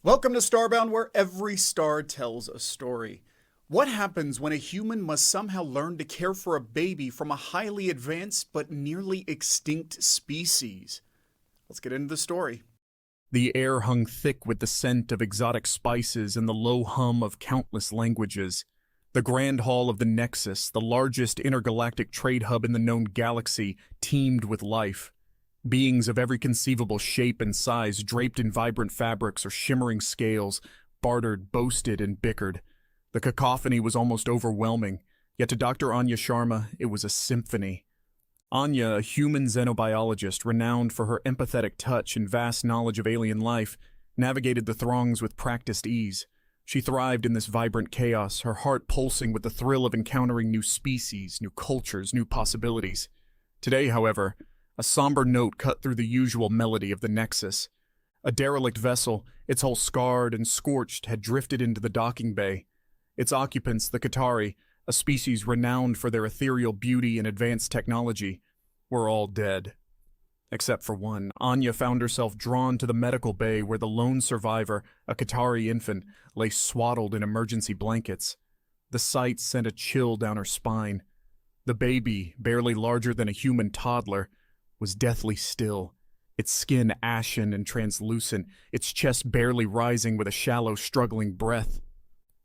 Welcome to Starbound, where every star tells a story. What happens when a human must somehow learn to care for a baby from a highly advanced but nearly extinct species? Let's get into the story. The air hung thick with the scent of exotic spices and the low hum of countless languages. The grand hall of the Nexus, the largest intergalactic trade hub in the known galaxy, teemed with life. Beings of every conceivable shape and size, draped in vibrant fabrics or shimmering scales, bartered, boasted, and bickered. The cacophony was almost overwhelming, yet to Dr. Anya Sharma, it was a symphony. Anya, a human xenobiologist renowned for her empathetic touch and vast knowledge of alien life, navigated the throngs with practiced ease. She thrived in this vibrant chaos, her heart pulsing with the thrill of encountering new species, new cultures, new possibilities. Today, however, a somber note cut through the usual melody of the Nexus. A derelict vessel, its hull scarred and scorched, had drifted into the docking bay. Its occupants, the Qatari, a species renowned for their ethereal beauty and advanced technology, were all dead. Except for one. Anya found herself drawn to the medical bay where the lone survivor, a Qatari infant, lay swaddled in emergency blankets. The sight sent a chill down her spine. The baby, barely larger than a human toddler, was deathly still, its skin ashen and translucent, its chest barely rising with a shallow, struggling breath.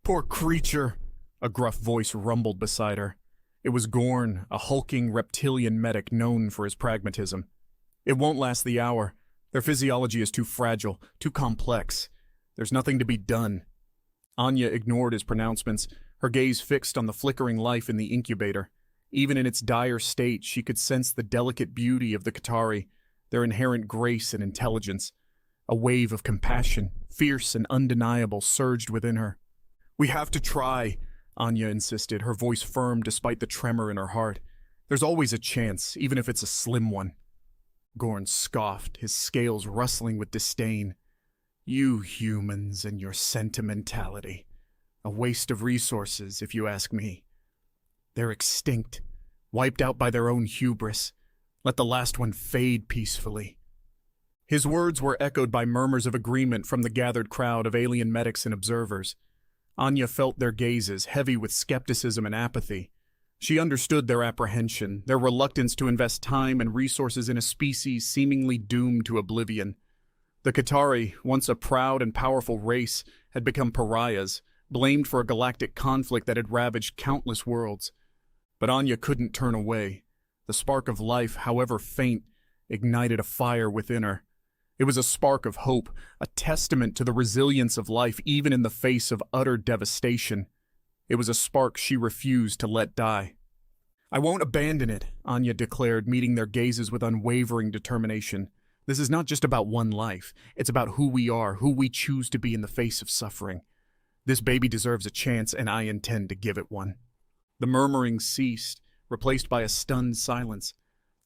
"Poor creature," a gruff voice rumbled beside her. It was Gorn, a hulking reptilian medic known for his pragmatism. "It won't last the hour. Their physiology is too fragile, too complex. There's nothing to be done." Anya ignored his pronouncements, her gaze fixed on the flickering life in the incubator. Even in its dire state, she could sense the delicate beauty of the Qatari, their inherent grace and intelligence. A wave of compassion, fierce and undeniable, surged within her. "We have to try," Anya insisted, her voice firm despite the tremor in her heart. "There's always a chance, even if it's a slim one." Gorn scoffed, his scales rustling with disdain. "You humans and your sentimentality. A waste of resources, if you ask me. They're extinct, wiped out by their own hubris. Let the last one fade peacefully." His words were echoed by murmurs of agreement from the gathered crowd of alien medics and observers. Anya felt their gazes, heavy with skepticism and apathy. She understood their apprehension, their reluctance to invest time and resources in a species seemingly doomed to oblivion. The Qatari, once a proud and powerful race, had become pariahs, blamed for a galactic conflict that had ravaged countless worlds. But Anya couldn't turn away. The spark of life, however faint, ignited a fire within her. It was a spark of hope, a testament to the resilience of life even in the face of utter devastation. It was a spark she refused to let die. "I won't abandon it," Anya declared, meeting their gazes with unwavering determination. "This is not just about one life. It's about who we are, who we choose to be in the face of suffering. This baby deserves a chance, and I intend to give it one." The murmuring ceased, replaced by a stunned silence.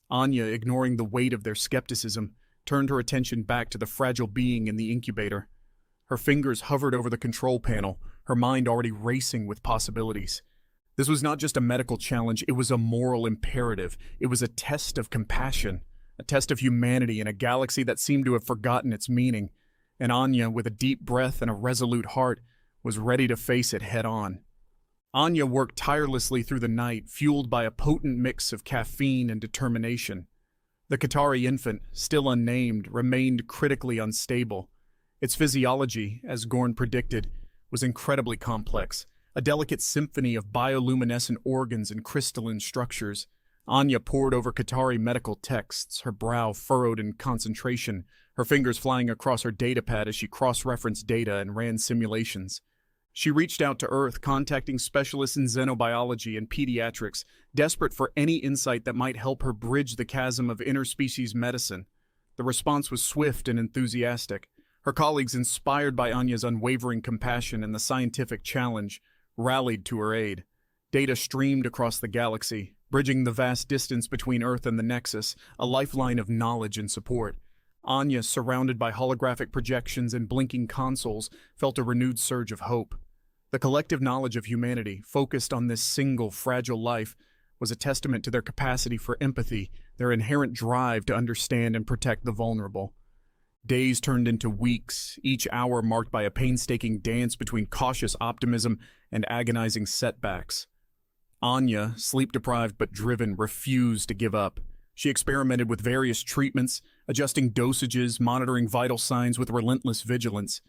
Anya, ignoring the weight of their skepticism, turned her attention back to the fragile being in the incubator. Her fingers hovered over the control panel, her mind already racing with possibilities. This was not just a medical challenge, it was a moral imperative. It was a test of compassion, a test of humanity in a galaxy that seemed to have forgotten its meaning. And Anya, with a deep breath and a resolute heart, was ready to face it head-on. Anya worked tirelessly through the night, fueled by a potent mix of caffeine and determination. The Qatari infant, still unnamed, remained critically unstable. Its physiology, as Gorn predicted, was incredibly complex, a delicate symphony of bioluminescent organs and crystalline structures. Anya pored over Qatari medical texts, her brow furrowed in concentration, her fingers flying across her datapad as she cross-referenced data and ran simulations. She reached out to Earth, contacting specialists in xenobiology and pediatrics, desperate for any insight that might help her bridge the chasm of interspecies medicine. The response was swift and enthusiastic. Her colleagues, inspired by Anya's unwavering compassion and the scientific challenge, rallied to her aid. Data streamed across the galaxy, bridging the vast distance between Earth and the Nexus, a lifeline of knowledge and support. Anya, surrounded by holographic projections and blinking consoles, felt a renewed surge of hope. The collective knowledge of humanity, focused on this single, fragile life, was a testament to their capacity for empathy, their inherent drive to understand and protect the vulnerable. Days turned into weeks, each hour marked by a painstaking dance between cautious optimism and agonizing setbacks. Anya, sleep-deprived but driven, refused to give up. She experimented with various treatments, adjusting dosages, monitoring vital signs with relentless vigilance.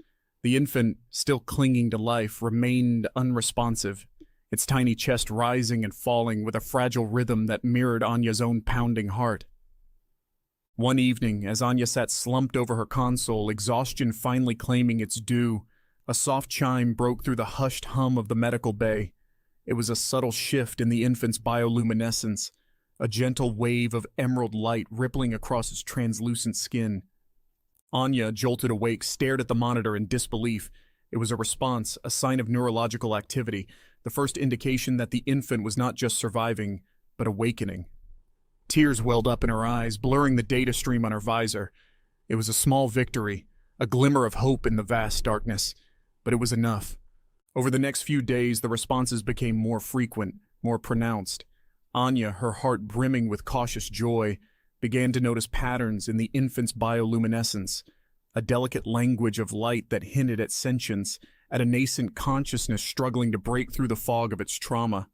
The infant, still clinging to life, remained unresponsive, its tiny chest rising and falling with a fragile rhythm that mirrored Anya's own pounding heart. One evening, as Anya sat slumped over her console, exhaustion finally claiming its due, a soft chime broke through the hushed hum of the medical bay. It was a subtle shift in the infant's bioluminescence, a gentle wave of emerald light rippling across its translucent skin. Anya, jolted awake, stared at the monitor in disbelief. It was a response, a sign of neurological activity, the first indication that the infant was not just surviving, but awakening. Tears welled up in her eyes, blurring the data stream on her visor. It was a small victory, a glimmer of hope in the vast darkness, but it was enough. Over the next few days, the responses became more frequent, more pronounced. Anya, her heart brimming with cautious joy, began to notice patterns in the infant's bioluminescence, a delicate language of light that hinted at sentience, at a nascent consciousness struggling to break through the fog of its trauma.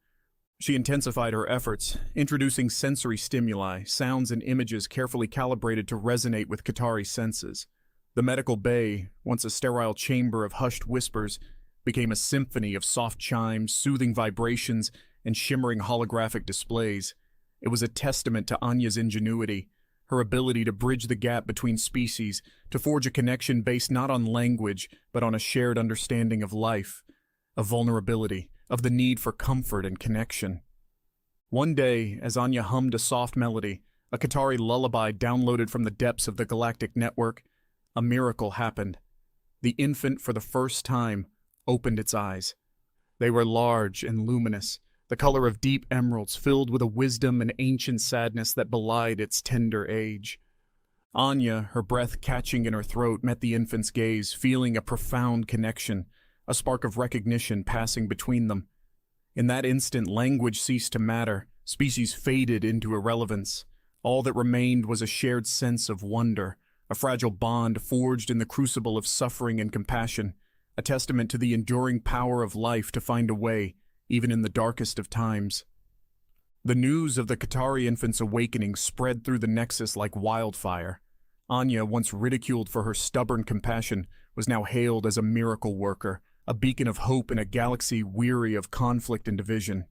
She intensified her efforts, introducing sensory stimuli, sounds and images carefully calibrated to resonate with Qatari's senses. The medical bay, once a sterile chamber of hushed whispers, became a symphony of soft chimes, soothing vibrations, and shimmering holographic displays. It was a testament to Anya's ingenuity, her ability to bridge the gap between species, to forge a connection based not on language, but on a shared understanding of life, of vulnerability, of the need for comfort and connection. One day, as Anya hummed a soft melody, a Qatari lullaby downloaded from the depths of the galactic network, a miracle happened. The infant, for the first time, opened its eyes. They were large and luminous, the color of deep emeralds, filled with a wisdom and ancient sadness that belied its tender age. Anya, her breath catching in her throat, met the infant's gaze, feeling a profound connection, a spark of recognition passing between them. In that instant, language ceased to matter, species faded into irrelevance. All that remained was a shared sense of wonder, a fragile bond forged in the crucible of suffering and compassion, a testament to the enduring power of life to find a way, even in the darkest of times. The news of the Qatari infant's awakening spread through the Nexus like wildfire. Anya, once ridiculed for her stubborn compassion, was now hailed as a miracle worker, a beacon of hope in a galaxy weary of conflict and division.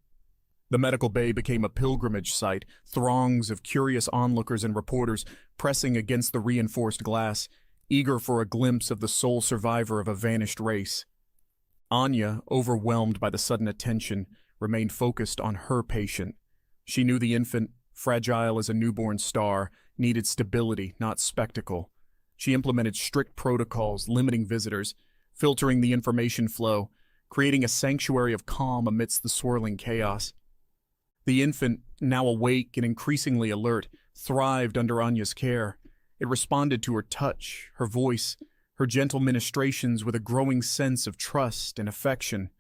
The medical bay became a pilgrimage site, throngs of curious onlookers and reporters pressing against the reinforced glass, eager for a glimpse of the sole survivor of a vanished race. Anya, overwhelmed by the sudden attention, remained focused on her patient. She knew the infant, fragile as a newborn star, needed stability, not spectacle. She implemented strict protocols, limiting visitors, filtering the information flow, creating a sanctuary of calm amidst the swirling chaos. The infant, now awake and increasingly alert, thrived under Anya's care. It responded to her touch, her voice, her gentle ministrations with a growing sense of trust and affection.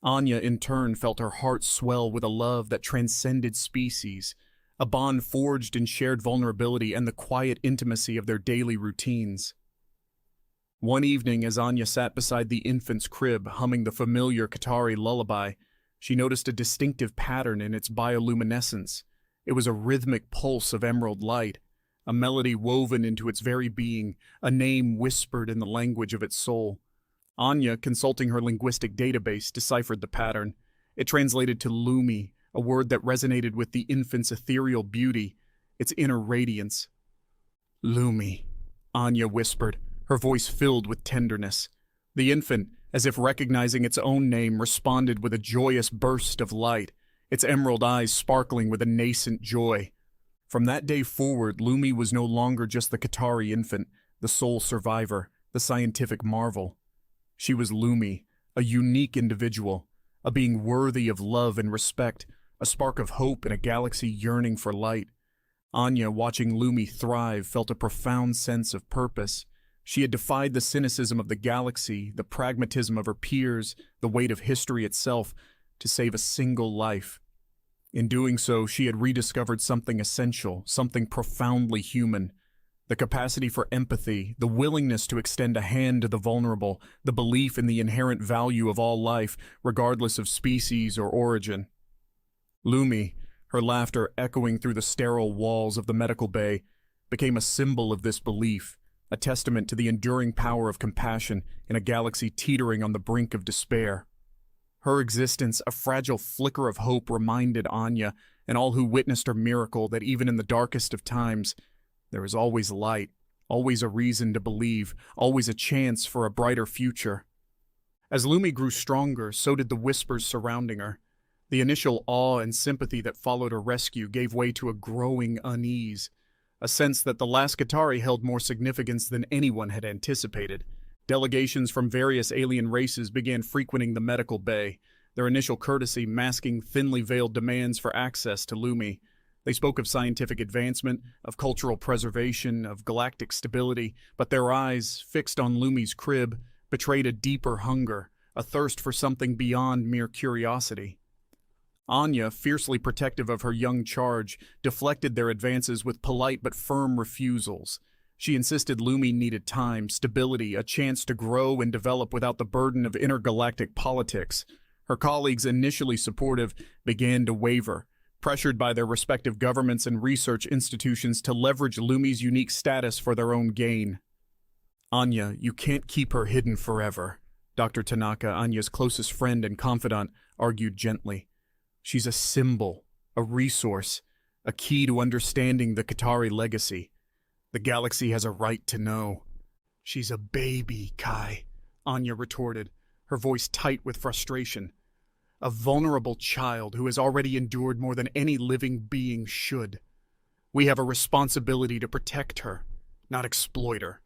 Anya, in turn, felt her heart swell with a love that transcended species, a bond forged in shared vulnerability and the quiet intimacy of their daily routines. One evening, as Anya sat beside the infant's crib, humming the familiar Qatari lullaby, she noticed a distinctive pattern in its bioluminescence. It was a rhythmic pulse of emerald light, a melody woven into its very being, a name whispered in the language of its soul. Anya, consulting her linguistic database, deciphered the pattern. It translated to Lumi, a word that resonated with the infant's ethereal beauty, its inner radiance. Lumi, Anya whispered, her voice filled with tenderness. The infant, as if recognizing its own name, responded with a joyous burst of light, its emerald eyes sparkling with a nascent joy. From that day forward, Lumi was no longer just the Qatari infant, the sole survivor, the scientific marvel. She was Lumi, a unique individual, a being worthy of love and respect, a spark of hope in a galaxy yearning for light. Anya, watching Lumi thrive, felt a profound sense of purpose. She had defied the cynicism of the galaxy, the pragmatism of her peers, the weight of history itself, to save a single life. In doing so, she had rediscovered something essential, something profoundly human. The capacity for empathy, the willingness to extend a hand to the vulnerable, the belief in the inherent value of all life, regardless of species or origin. Lumi, her laughter echoing through the sterile walls of the medical bay, became a symbol of this belief, a testament to the enduring power of compassion in a galaxy teetering on the brink of despair. Her existence, a fragile flicker of hope, reminded Anya and all who witnessed her miracle that even in the darkest of times, there is always light, always a reason to believe, always a chance for a brighter future. As Lumi grew stronger, so did the whispers surrounding her. The initial awe and sympathy that followed her rescue gave way to a growing unease, a sense that the last Qatari held more significance than anyone had anticipated. Delegations from various alien races began frequenting the medical bay, their initial courtesy masking thinly veiled demands for access to Lumi. They spoke of scientific advancement, of cultural preservation, of galactic stability, but their eyes, fixed on Lumi's crib, betrayed a deeper hunger, a thirst for something beyond mere curiosity. Anya, fiercely protective of her young charge, deflected their advances with polite but firm refusals. She insisted Lumi needed time, stability, a chance to grow and develop without the burden of intergalactic politics. Her colleagues, initially supportive, began to waver, pressured by their respective governments and research institutions to leverage Lumi's unique status for their own gain. "Anya, you can't keep her hidden forever," Dr. Tanaka, Anya's closest friend and confidant, argued gently. "She's a symbol, a resource, a key to understanding the Qatari legacy. The galaxy has a right to know." "She's a baby, Kai," Anya retorted, her voice tight with frustration. "A vulnerable child who has already endured more than any living being should. We have a responsibility to protect her, not exploit her."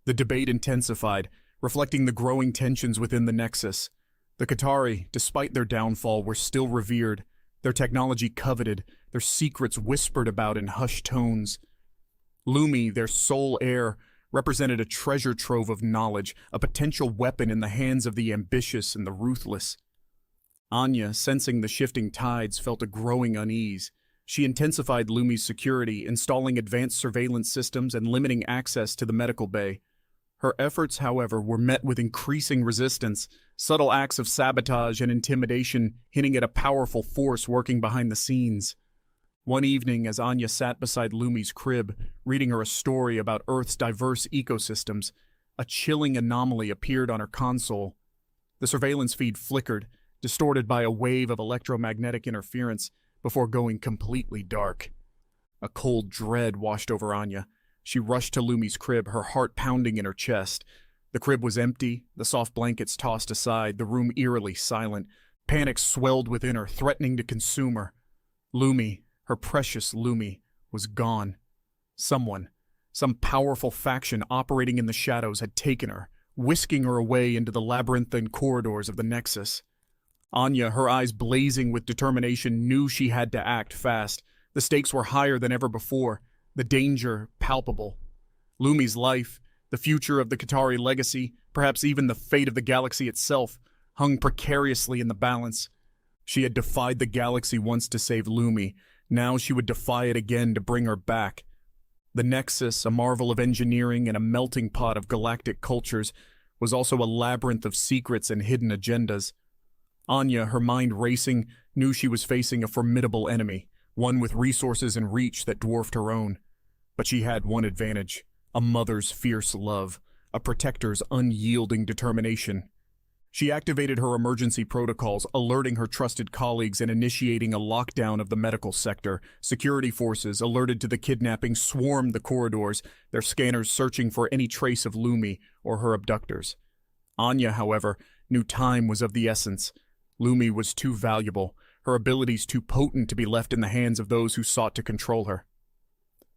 The debate intensified, reflecting the growing tensions within the Nexus. The Qatari, despite their downfall, were still revered, their technology coveted, their secrets whispered about in hushed tones. Lumi, their sole heir, represented a treasure trove of knowledge, a potential weapon in the hands of the ambitious and the ruthless. Anya, sensing the shifting tides, felt a growing unease. She intensified Lumi's security, installing advanced surveillance systems and limiting access to the medical bay. Her efforts, however, were met with increasing resistance, subtle acts of sabotage and intimidation hinting at a powerful force working behind the scenes. One evening, as Anya sat beside Lumi's crib, reading her a story about Earth's diverse ecosystems, a chilling anomaly appeared on her console. The surveillance feed flickered, distorted by a wave of electromagnetic interference, before going completely dark. A cold dread washed over Anya. She rushed to Lumi's crib, her heart pounding in her chest. The crib was empty, the soft blankets tossed aside, the room eerily silent. Panic swelled within her, threatening to consume her. Lumi, her precious Lumi, was gone. Someone, some powerful faction operating in the shadows had taken her, whisking her away into the labyrinthine corridors of the Nexus. Anya, her eyes blazing with determination, knew she had to act fast. The stakes were higher than ever before, the danger palpable. Lumi's life, the future of the Qatari legacy, perhaps even the fate of the galaxy itself, hung precariously in the balance. She had defied the galaxy once to save Lumi. Now she would defy it again to bring her back. The Nexus, a marvel of engineering and a melting pot of galactic cultures, was also a labyrinth of secrets and hidden agendas. Anya, her mind racing, knew she was facing a formidable enemy, one with resources and reach that dwarfed her own. But she had one advantage: a mother's fierce love, a protector's unyielding determination. She activated her emergency protocols, alerting her trusted colleagues and initiating a lockdown of the medical sector. Security forces, alerted to the kidnapping, swarmed the corridors, their scanners searching for any trace of Lumi or her abductors. Anya, however, knew time was of the essence. Lumi was too valuable, her abilities too potent to be left in the hands of those who sought to control her.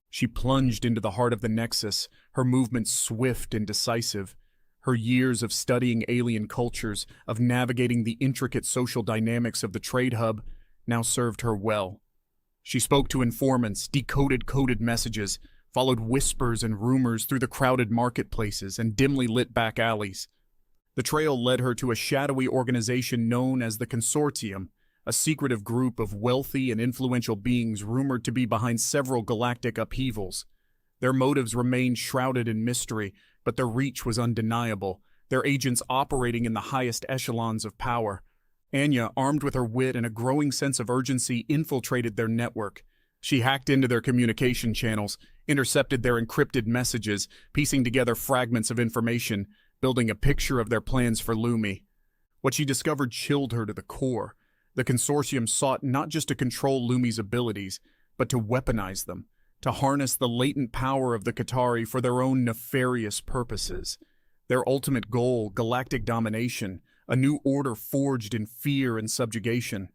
She plunged into the heart of the Nexus, her movements swift and decisive. Her years of studying alien cultures, of navigating the intricate social dynamics of the trade hub, now served her well. She spoke to informants, decoded coded messages, followed whispers and rumors through the crowded marketplaces and dimly lit back alleys. The trail led her to a shadowy organization known as the Consortium, a secretive group of wealthy and influential beings rumored to be behind several galactic upheavals. Their motives remained shrouded in mystery, but their reach was undeniable, their agents operating in the highest echelons of power. Anya, armed with her wit and a growing sense of urgency, infiltrated their network. She hacked into their communication channels, intercepted their encrypted messages, piecing together fragments of information, building a picture of their plans for Lumi. What she discovered chilled her to the core. The consortium sought not just to control Lumi's abilities, but to weaponize them, to harness the latent power of the Qatari for their own nefarious purposes. Their ultimate goal, galactic domination, a new order forged in fear and subjugation.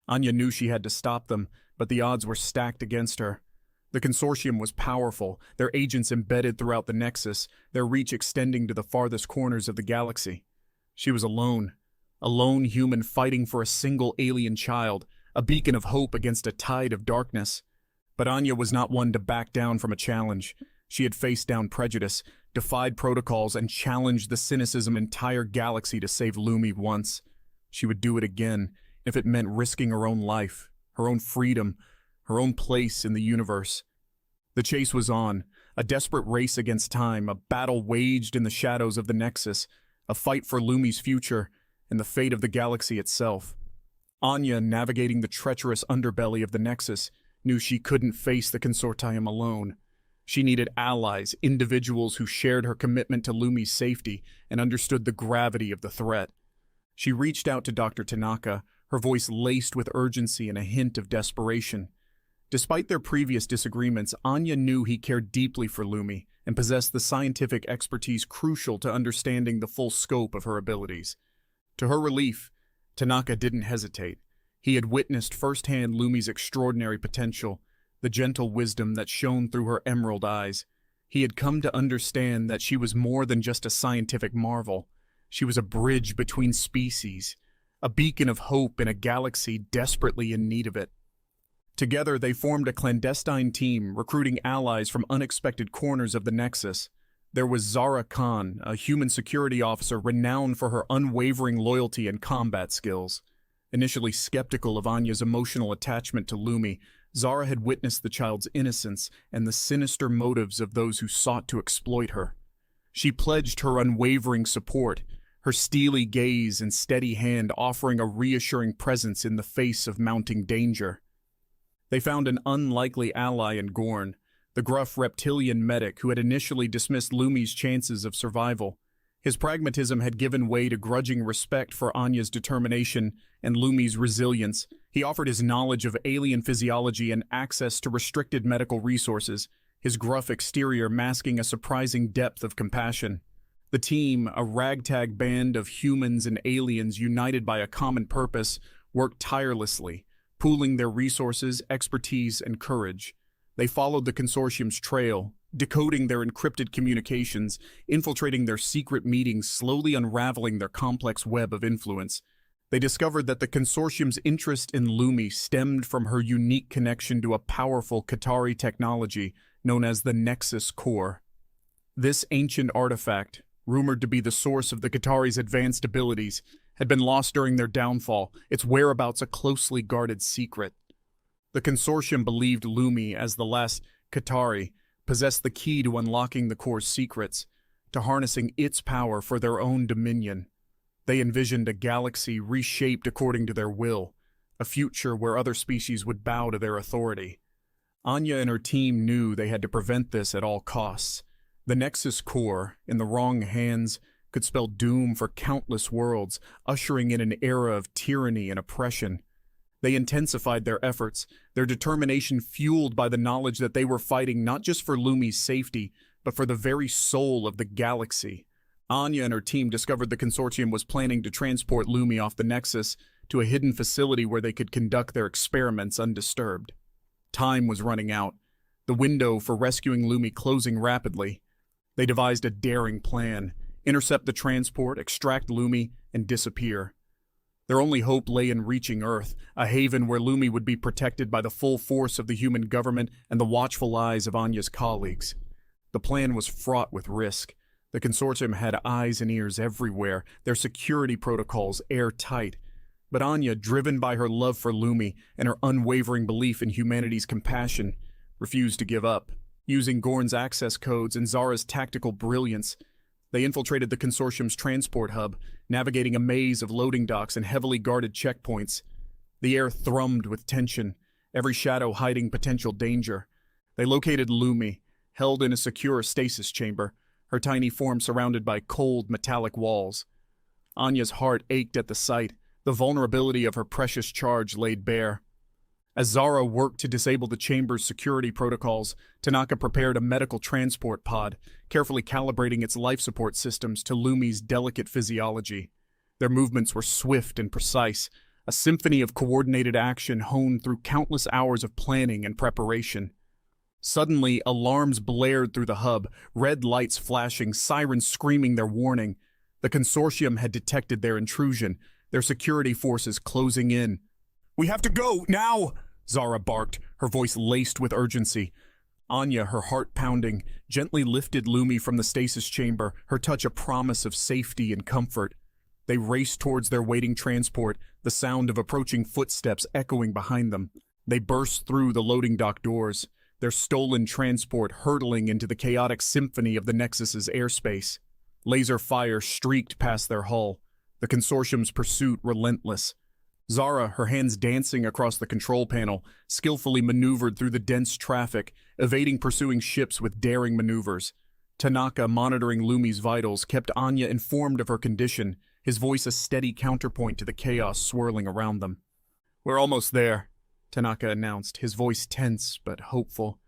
Anya knew she had to stop them, but the odds were stacked against her. The consortium was powerful, their agents embedded throughout the Nexus, their reach extending to the farthest corners of the galaxy. She was alone, a lone human fighting for a single alien child, a beacon of hope against a tide of darkness. But Anya was not one to back down from a challenge. She had faced down prejudice, defied protocols, and challenged the cynicism of an entire galaxy to save Lumi once. She would do it again, if it meant risking her own life, her own freedom, her own place in the universe. The chase was on, a desperate race against time, a battle waged in the shadows of the Nexus, a fight for Lumi's future and the fate of the galaxy itself. Anya, navigating the treacherous underbelly of the Nexus, knew she couldn't face the consortium alone. She needed allies, individuals who shared her commitment to Lumi's safety and understood the gravity of the threat. She reached out to Dr. Tanaka, her voice laced with urgency and a hint of desperation. Despite their previous disagreements, Anya knew he cared deeply for Lumi and possessed the scientific expertise crucial to understanding the full scope of her abilities. To her relief, Tanaka didn't hesitate. He had witnessed firsthand Lumi's extraordinary potential, the gentle wisdom that shone through her emerald eyes. He had come to understand that she was more than just a scientific marvel. She was a bridge between species, a beacon of hope in a galaxy desperately in need of it. Together, they formed a clandestine team, recruiting allies from unexpected corners of the Nexus. There was Zara Khan, a human security officer renowned for her unwavering loyalty and combat skills. Initially skeptical of Anya's emotional attachment to Lumi, Zara had witnessed the child's innocence and the sinister motives of those who sought to exploit her. She pledged her unwavering support, her steely gaze and steady hand offering a reassuring presence in the face of mounting danger. They found an unlikely ally in Gorn, the gruff reptilian medic who had initially dismissed Lumi's chances of survival. His pragmatism had given way to grudging respect for Anya's determination and Lumi's resilience. He offered his knowledge of alien physiology and access to restricted medical resources, his gruff exterior masking a surprising depth of compassion. The team, a ragtag band of humans and aliens united by a common purpose, worked tirelessly, pooling their resources, expertise, and courage. They followed the consortium's trail, decoding their encrypted communications, infiltrating their secret meetings, slowly unraveling their complex web of influence. They discovered that the consortium's interest in Lumi stemmed from her unique connection to a powerful Qatari technology known as the Nexus core. This ancient artifact, rumored to be the source of the Qatari's advanced abilities, had been lost during their downfall, its whereabouts a closely guarded secret. The consortium believed Lumi, as the last Qatari, possessed the key to unlocking the core's secrets, to harnessing its power for their own dominion. They envisioned a galaxy reshaped according to their will, a future where other species would bow to their authority. Anya and her team knew they had to prevent this at all costs. The Nexus core, in the wrong hands, could spell doom for countless worlds, ushering in an era of tyranny and oppression. They intensified their efforts, their determination fueled by the knowledge that they were fighting not just for Lumi's safety, but for the very soul of the galaxy. Anya and her team discovered the consortium was planning to transport Lumi off the Nexus to a hidden facility where they could conduct their experiments undisturbed. Time was running out, the window for rescuing Lumi closing rapidly. They devised a daring plan: intercept the transport, extract Lumi, and disappear. Their only hope lay in reaching Earth, a haven where Lumi would be protected by the full force of the human government and the watchful eyes of Anya's colleagues. The plan was fraught with risk. The consortium had eyes and ears everywhere, their security protocols airtight. But Anya, driven by her love for Lumi and her unwavering belief in humanity's compassion, refused to give up. Using Gorn's access codes and Zara's tactical brilliance, they infiltrated the consortium's transport hub, navigating a maze of loading docks and heavily guarded checkpoints. The air thrummed with tension, every shadow hiding potential danger. They located Lumi, held in a secure stasis chamber, her tiny form surrounded by cold, metallic walls. Anya's heart ached at the sight, the vulnerability of her precious charge laid bare. As Zara worked to disable the chamber's security protocols, Tanaka prepared a medical transport pod, carefully calibrating its life support systems to Lumi's delicate physiology. Their movements were swift and precise, a symphony of coordinated action honed through countless hours of planning and preparation. Suddenly, alarms blared through the hub, red lights flashing, sirens screaming their warning. The consortium had detected their intrusion, their security forces closing in. "We have to go, now!" Zara barked, her voice laced with urgency. Anya, her heart pounding, gently lifted Lumi from the stasis chamber, her touch a promise of safety and comfort. They raced towards their waiting transport, the sound of approaching footsteps echoing behind them. They burst through the loading dock doors, their stolen transport hurtling into the chaotic symphony of the Nexus's airspace. Laser fire streaked past their hull, the consortium's pursuit relentless. Zara, her hands dancing across the control panel, skillfully maneuvered through the dense traffic, evading pursuing ships with daring maneuvers. Tanaka, monitoring Lumi's vitals, kept Anya informed of her condition, his voice a steady counterpoint to the chaos swirling around them. "We're almost there," Tanaka announced, his voice tense but hopeful.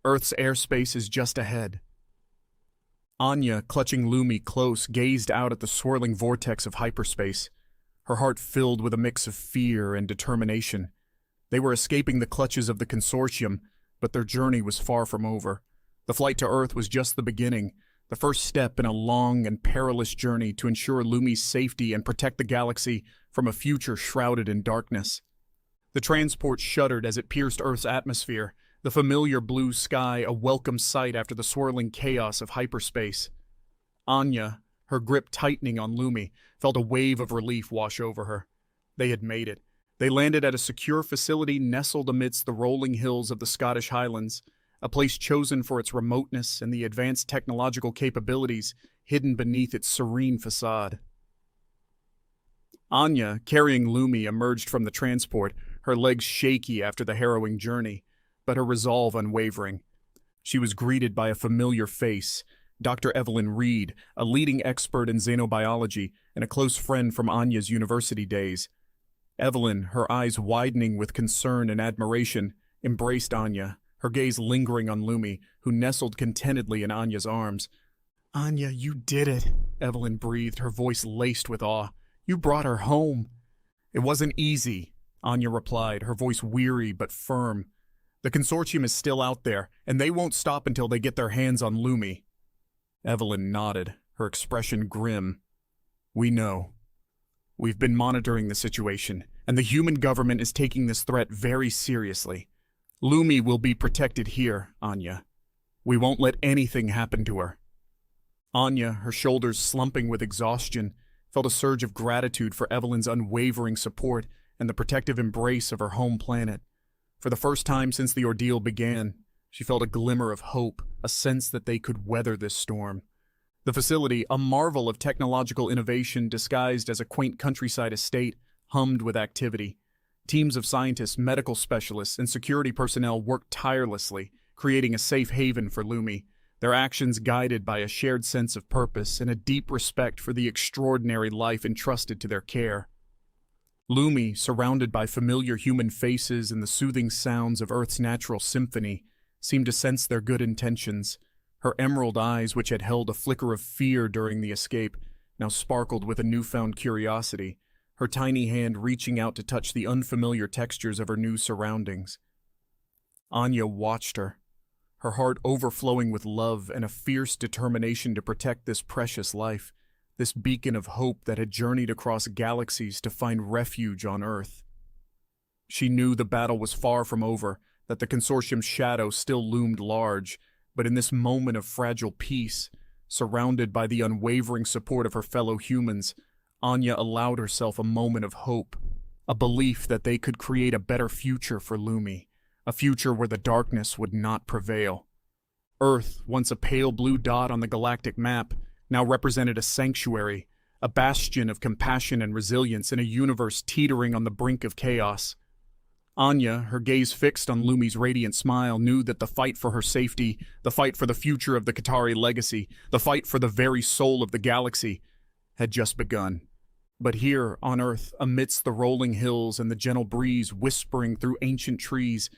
"Earth's airspace is just ahead." Anya, clutching Lumi close, gazed out at the swirling vortex of hyperspace. Her heart filled with a mix of fear and determination. They were escaping the clutches of the consortium, but their journey was far from over. The flight to Earth was just the beginning, the first step in a long and perilous journey to ensure Lumi's safety and protect the galaxy from a future shrouded in darkness. The transport shuddered as it pierced Earth's atmosphere, the familiar blue sky a welcome sight after the swirling chaos of hyperspace. Anya, her grip tightening on Lumi, felt a wave of relief wash over her. They had made it. They landed at a secure facility nestled amidst the rolling hills of the Scottish Highlands, a place chosen for its remoteness and the advanced technological capabilities hidden beneath its serene facade. Anya, carrying Lumi, emerged from the transport, her legs shaky after the harrowing journey, but her resolve unwavering. She was greeted by a familiar face, Dr. Evelyn Reed, a leading expert in xenobiology and a close friend from Anya's university days. Evelyn, her eyes widening with concern and admiration, embraced Anya, her gaze lingering on Lumi, who nestled contentedly in Anya's arms. "Anya, you did it," Evelyn breathed, her voice laced with awe. "You brought her home." "It wasn't easy," Anya replied, her voice weary but firm. "The consortium is still out there, and they won't stop until they get their hands on Lumi." Evelyn nodded, her expression grim. "We know. We've been monitoring the situation, and the human government is taking this threat very seriously. Lumi will be protected here, Anya. We won't let anything happen to her." Anya, her shoulders slumping with exhaustion, felt a surge of gratitude for Evelyn's unwavering support and the protective embrace of her home planet. For the first time since the ordeal began, she felt a glimmer of hope, a sense that they could weather this storm. The facility, a marvel of technological innovation disguised as a quaint countryside estate, hummed with activity. Teams of scientists, medical specialists, and security personnel worked tirelessly, creating a safe haven for Lumi, their actions guided by a shared sense of purpose and a deep respect for the extraordinary life entrusted to their care. Lumi, surrounded by familiar human faces and the soothing sounds of Earth's natural symphony, seemed to sense their good intentions. Her emerald eyes, which had held a flicker of fear during the escape, now sparkled with a newfound curiosity, her tiny hand reaching out to touch the unfamiliar textures of her new surroundings. Anya watched her, her heart overflowing with love and a fierce determination to protect this precious life, this beacon of hope that had journeyed across galaxies to find refuge on Earth. She knew the battle was far from over, that the consortium's shadow still loomed large, but in this moment of fragile peace, surrounded by the unwavering support of her fellow humans, Anya allowed herself a moment of hope, a belief that they could create a better future for Lumi, a future where the darkness would not prevail. Earth, once a pale blue dot on the galactic map, now represented a sanctuary, a bastion of compassion and resilience in a universe teetering on the brink of chaos. Anya, her gaze fixed on Lumi's radiant smile, knew that the fight for her safety, the fight for the future of the Qatari legacy, the fight for the very soul of the galaxy, had just begun. But here, on Earth, amidst the rolling hills and the gentle breeze whispering through ancient trees,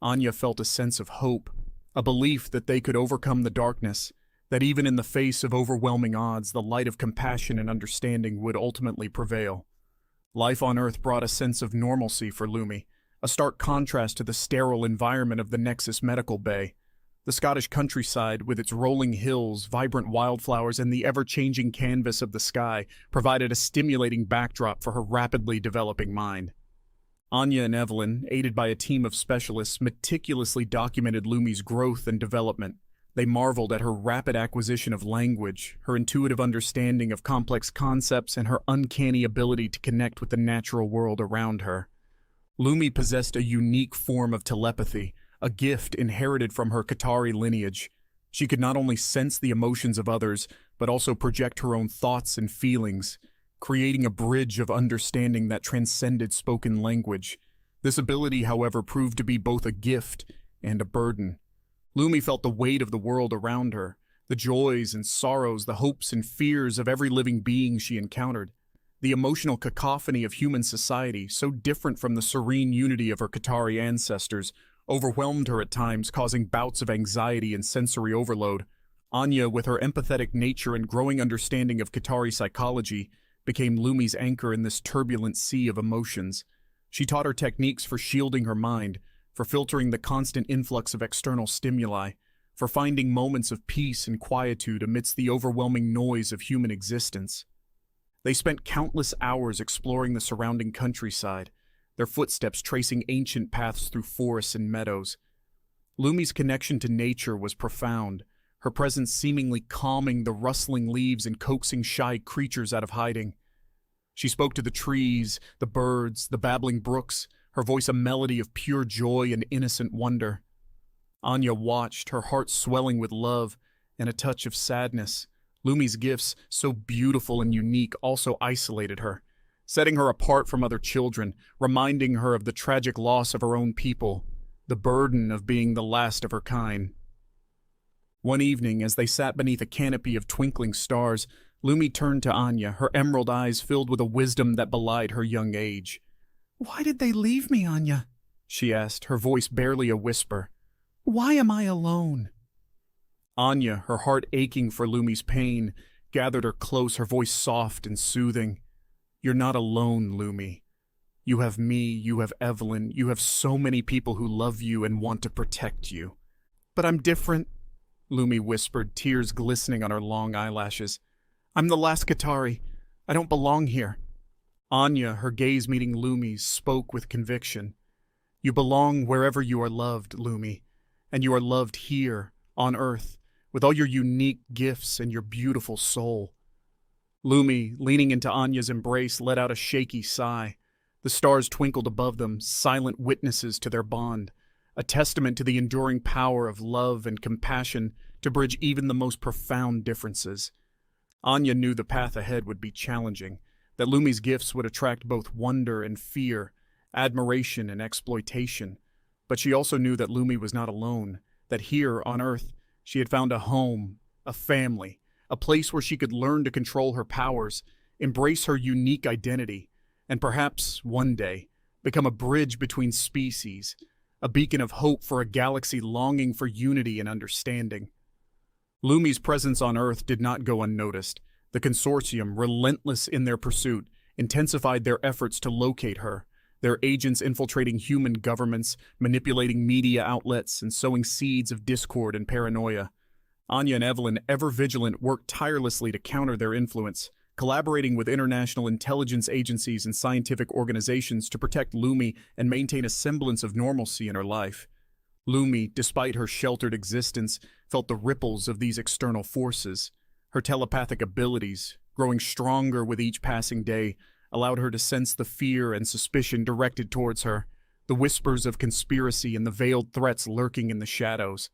Anya felt a sense of hope, a belief that they could overcome the darkness, that even in the face of overwhelming odds, the light of compassion and understanding would ultimately prevail. Life on Earth brought a sense of normalcy for Lumi, a stark contrast to the sterile environment of the Nexus medical bay. The Scottish countryside, with its rolling hills, vibrant wildflowers, and the ever-changing canvas of the sky, provided a stimulating backdrop for her rapidly developing mind. Anya and Evelyn, aided by a team of specialists, meticulously documented Lumi's growth and development. They marveled at her rapid acquisition of language, her intuitive understanding of complex concepts, and her uncanny ability to connect with the natural world around her. Lumi possessed a unique form of telepathy, a gift inherited from her Qatari lineage. She could not only sense the emotions of others, but also project her own thoughts and feelings, creating a bridge of understanding that transcended spoken language. This ability, however, proved to be both a gift and a burden. Lumi felt the weight of the world around her, the joys and sorrows, the hopes and fears of every living being she encountered. The emotional cacophony of human society, so different from the serene unity of her Qatari ancestors, overwhelmed her at times, causing bouts of anxiety and sensory overload. Anya, with her empathetic nature and growing understanding of Qatari psychology, became Lumi's anchor in this turbulent sea of emotions. She taught her techniques for shielding her mind, for filtering the constant influx of external stimuli, for finding moments of peace and quietude amidst the overwhelming noise of human existence. They spent countless hours exploring the surrounding countryside, their footsteps tracing ancient paths through forests and meadows. Lumi's connection to nature was profound, her presence seemingly calming the rustling leaves and coaxing shy creatures out of hiding. She spoke to the trees, the birds, the babbling brooks, her voice a melody of pure joy and innocent wonder. Anya watched, her heart swelling with love and a touch of sadness. Lumi's gifts, so beautiful and unique, also isolated her, setting her apart from other children, reminding her of the tragic loss of her own people, the burden of being the last of her kind. One evening, as they sat beneath a canopy of twinkling stars, Lumi turned to Anya, her emerald eyes filled with a wisdom that belied her young age. "Why did they leave me, Anya?" she asked, her voice barely a whisper. "Why am I alone?" Anya, her heart aching for Lumi's pain, gathered her close, her voice soft and soothing. "You're not alone, Lumi. You have me, you have Evelyn, you have so many people who love you and want to protect you." "But I'm different," Lumi whispered, tears glistening on her long eyelashes. "I'm the last Qatari. I don't belong here." Anya, her gaze meeting Lumi's, spoke with conviction. "You belong wherever you are loved, Lumi, and you are loved here, on Earth, with all your unique gifts and your beautiful soul." Lumi, leaning into Anya's embrace, let out a shaky sigh. The stars twinkled above them, silent witnesses to their bond, a testament to the enduring power of love and compassion to bridge even the most profound differences. Anya knew the path ahead would be challenging, that Lumi's gifts would attract both wonder and fear, admiration and exploitation. But she also knew that Lumi was not alone, that here, on Earth, she had found a home, a family, a place where she could learn to control her powers, embrace her unique identity, and perhaps, one day, become a bridge between species, a beacon of hope for a galaxy longing for unity and understanding. Lumi's presence on Earth did not go unnoticed. The consortium, relentless in their pursuit, intensified their efforts to locate her, their agents infiltrating human governments, manipulating media outlets, and sowing seeds of discord and paranoia. Anya and Evelyn, ever vigilant, worked tirelessly to counter their influence, collaborating with international intelligence agencies and scientific organizations to protect Lumi and maintain a semblance of normalcy in her life. Lumi, despite her sheltered existence, felt the ripples of these external forces. Her telepathic abilities, growing stronger with each passing day, allowed her to sense the fear and suspicion directed towards her, the whispers of conspiracy and the veiled threats lurking in the shadows.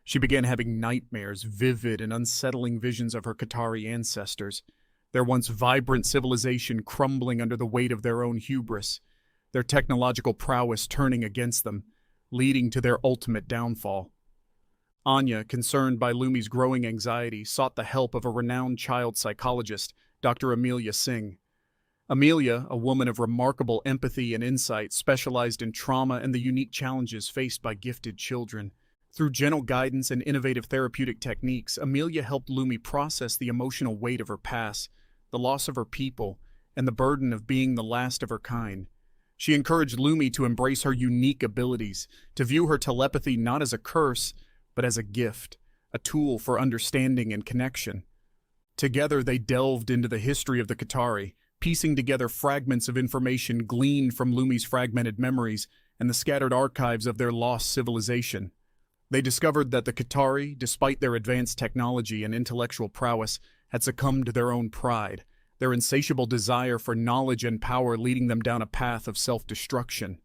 She began having nightmares, vivid and unsettling visions of her Qatari ancestors, their once vibrant civilization crumbling under the weight of their own hubris, their technological prowess turning against them, leading to their ultimate downfall. Anya, concerned by Lumi's growing anxiety, sought the help of a renowned child psychologist, Dr. Amelia Singh. Amelia, a woman of remarkable empathy and insight, specialized in trauma and the unique challenges faced by gifted children. Through gentle guidance and innovative therapeutic techniques, Amelia helped Lumi process the emotional weight of her past, the loss of her people, and the burden of being the last of her kind. She encouraged Lumi to embrace her unique abilities, to view her telepathy not as a curse, but as a gift, a tool for understanding and connection. Together they delved into the history of the Qatari, piecing together fragments of information gleaned from Lumi's fragmented memories and the scattered archives of their lost civilization. They discovered that the Qatari, despite their advanced technology and intellectual prowess, had succumbed to their own pride, their insatiable desire for knowledge and power leading them down a path of self-destruction.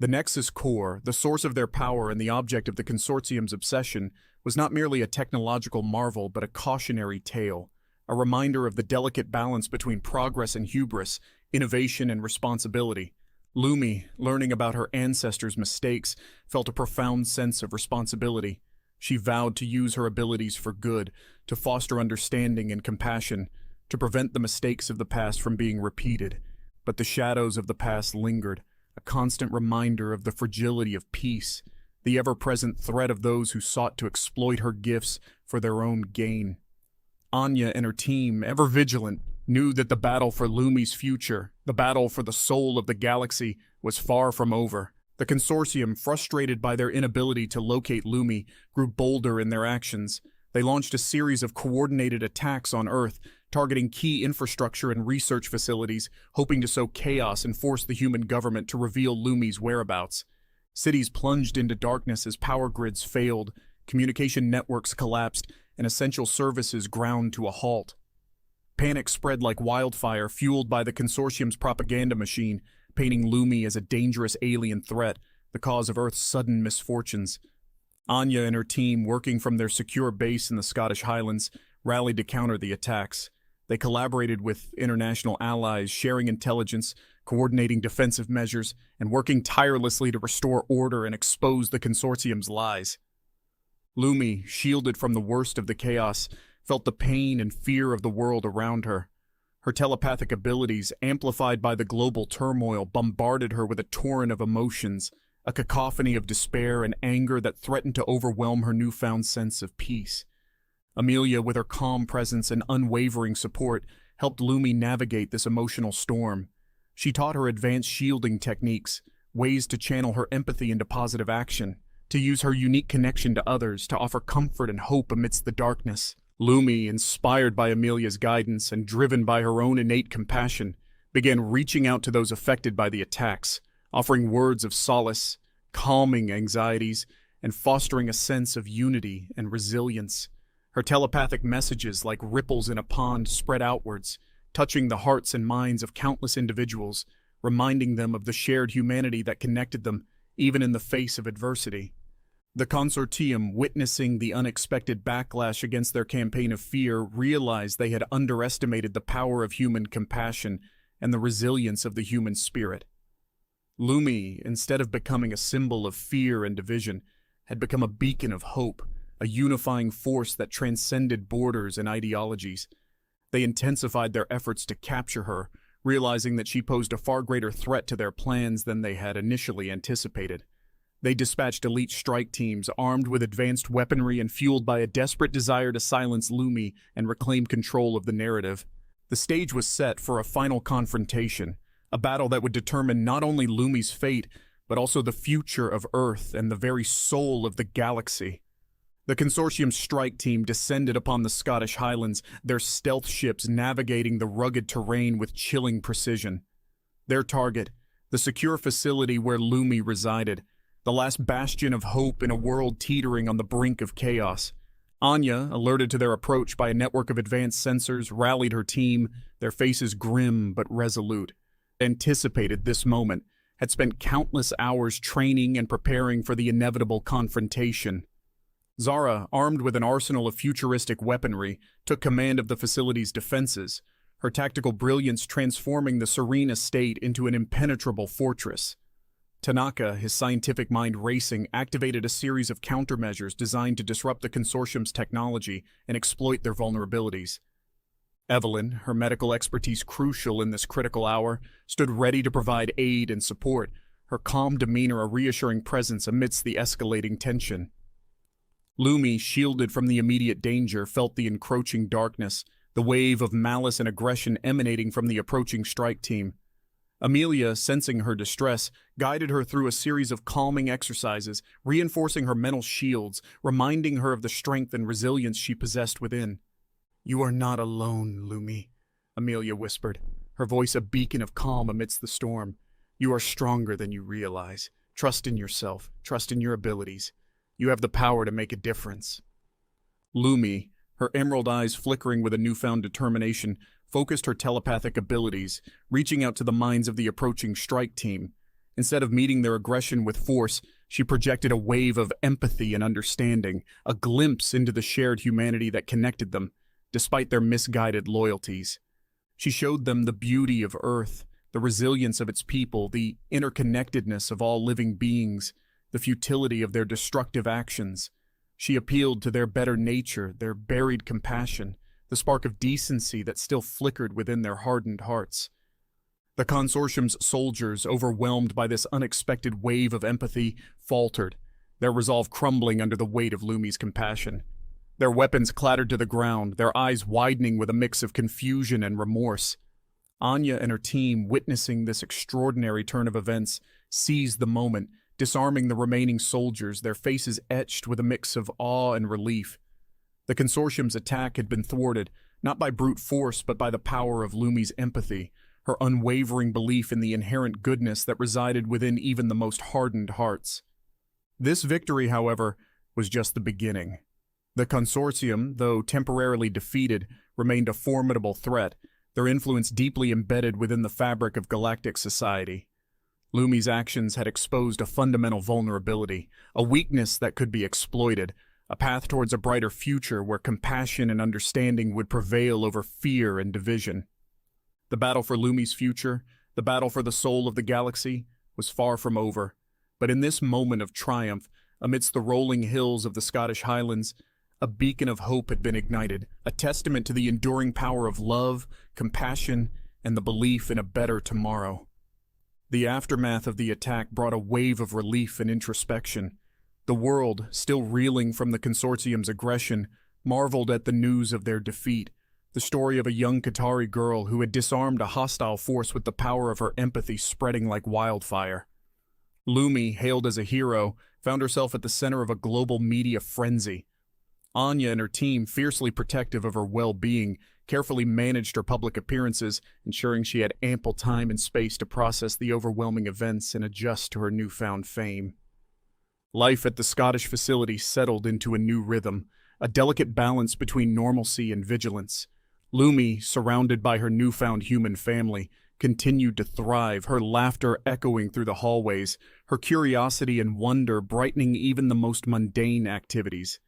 The Nexus core, the source of their power and the object of the consortium's obsession, was not merely a technological marvel but a cautionary tale, a reminder of the delicate balance between progress and hubris, innovation and responsibility. Lumi, learning about her ancestors' mistakes, felt a profound sense of responsibility. She vowed to use her abilities for good, to foster understanding and compassion, to prevent the mistakes of the past from being repeated. But the shadows of the past lingered, a constant reminder of the fragility of peace, the ever-present threat of those who sought to exploit her gifts for their own gain. Anya and her team, ever vigilant, knew that the battle for Lumi's future, the battle for the soul of the galaxy, was far from over. The consortium, frustrated by their inability to locate Lumi, grew bolder in their actions. They launched a series of coordinated attacks on Earth, targeting key infrastructure and research facilities, hoping to sow chaos and force the human government to reveal Lumi's whereabouts. Cities plunged into darkness as power grids failed, communication networks collapsed, and essential services ground to a halt. Panic spread like wildfire, fueled by the consortium's propaganda machine, painting Lumi as a dangerous alien threat, the cause of Earth's sudden misfortunes. Anya and her team, working from their secure base in the Scottish Highlands, rallied to counter the attacks. They collaborated with international allies, sharing intelligence, coordinating defensive measures, and working tirelessly to restore order and expose the consortium's lies. Lumi, shielded from the worst of the chaos, felt the pain and fear of the world around her. Her telepathic abilities, amplified by the global turmoil, bombarded her with a torrent of emotions, a cacophony of despair and anger that threatened to overwhelm her newfound sense of peace. Amelia, with her calm presence and unwavering support, helped Lumi navigate this emotional storm. She taught her advanced shielding techniques, ways to channel her empathy into positive action, to use her unique connection to others to offer comfort and hope amidst the darkness. Lumi, inspired by Amelia's guidance and driven by her own innate compassion, began reaching out to those affected by the attacks, offering words of solace, calming anxieties, and fostering a sense of unity and resilience. Her telepathic messages, like ripples in a pond, spread outwards, touching the hearts and minds of countless individuals, reminding them of the shared humanity that connected them, even in the face of adversity. The consortium, witnessing the unexpected backlash against their campaign of fear, realized they had underestimated the power of human compassion and the resilience of the human spirit. Lumi, instead of becoming a symbol of fear and division, had become a beacon of hope, a unifying force that transcended borders and ideologies. They intensified their efforts to capture her, realizing that she posed a far greater threat to their plans than they had initially anticipated. They dispatched elite strike teams armed with advanced weaponry and fueled by a desperate desire to silence Lumi and reclaim control of the narrative. The stage was set for a final confrontation, a battle that would determine not only Lumi's fate, but also the future of Earth and the very soul of the galaxy. The consortium's strike team descended upon the Scottish Highlands, their stealth ships navigating the rugged terrain with chilling precision. Their target, the secure facility where Lumi resided, the last bastion of hope in a world teetering on the brink of chaos. Anya, alerted to their approach by a network of advanced sensors, rallied her team, their faces grim but resolute. Anticipated this moment, had spent countless hours training and preparing for the inevitable confrontation. Zara, armed with an arsenal of futuristic weaponry, took command of the facility's defenses, her tactical brilliance transforming the serene estate into an impenetrable fortress. Tanaka, his scientific mind racing, activated a series of countermeasures designed to disrupt the consortium's technology and exploit their vulnerabilities. Evelyn, her medical expertise crucial in this critical hour, stood ready to provide aid and support, her calm demeanor a reassuring presence amidst the escalating tension. Lumi, shielded from the immediate danger, felt the encroaching darkness, the wave of malice and aggression emanating from the approaching strike team. Amelia, sensing her distress, guided her through a series of calming exercises, reinforcing her mental shields, reminding her of the strength and resilience she possessed within. "You are not alone, Lumi," Amelia whispered, her voice a beacon of calm amidst the storm. "You are stronger than you realize. Trust in yourself. Trust in your abilities. You have the power to make a difference." Lumi, her emerald eyes flickering with a newfound determination, focused her telepathic abilities, reaching out to the minds of the approaching strike team. Instead of meeting their aggression with force, she projected a wave of empathy and understanding, a glimpse into the shared humanity that connected them, despite their misguided loyalties. She showed them the beauty of Earth, the resilience of its people, the interconnectedness of all living beings, the futility of their destructive actions. She appealed to their better nature, their buried compassion, the spark of decency that still flickered within their hardened hearts. The consortium's soldiers, overwhelmed by this unexpected wave of empathy, faltered, their resolve crumbling under the weight of Lumi's compassion. Their weapons clattered to the ground, their eyes widening with a mix of confusion and remorse. Anya and her team, witnessing this extraordinary turn of events, seized the moment, disarming the remaining soldiers, their faces etched with a mix of awe and relief. The consortium's attack had been thwarted, not by brute force but by the power of Lumi's empathy, her unwavering belief in the inherent goodness that resided within even the most hardened hearts. This victory, however, was just the beginning. The consortium, though temporarily defeated, remained a formidable threat, their influence deeply embedded within the fabric of galactic society. Lumi's actions had exposed a fundamental vulnerability, a weakness that could be exploited, a path towards a brighter future where compassion and understanding would prevail over fear and division. The battle for Lumi's future, the battle for the soul of the galaxy, was far from over, but in this moment of triumph, amidst the rolling hills of the Scottish Highlands, a beacon of hope had been ignited, a testament to the enduring power of love, compassion, and the belief in a better tomorrow. The aftermath of the attack brought a wave of relief and introspection. The world, still reeling from the consortium's aggression, marveled at the news of their defeat, the story of a young Qatari girl who had disarmed a hostile force with the power of her empathy spreading like wildfire. Lumi, hailed as a hero, found herself at the center of a global media frenzy. Anya and her team, fiercely protective of her well-being, carefully managed her public appearances, ensuring she had ample time and space to process the overwhelming events and adjust to her newfound fame. Life at the Scottish facility settled into a new rhythm, a delicate balance between normalcy and vigilance. Lumi, surrounded by her newfound human family, continued to thrive, her laughter echoing through the hallways, her curiosity and wonder brightening even the most mundane activities.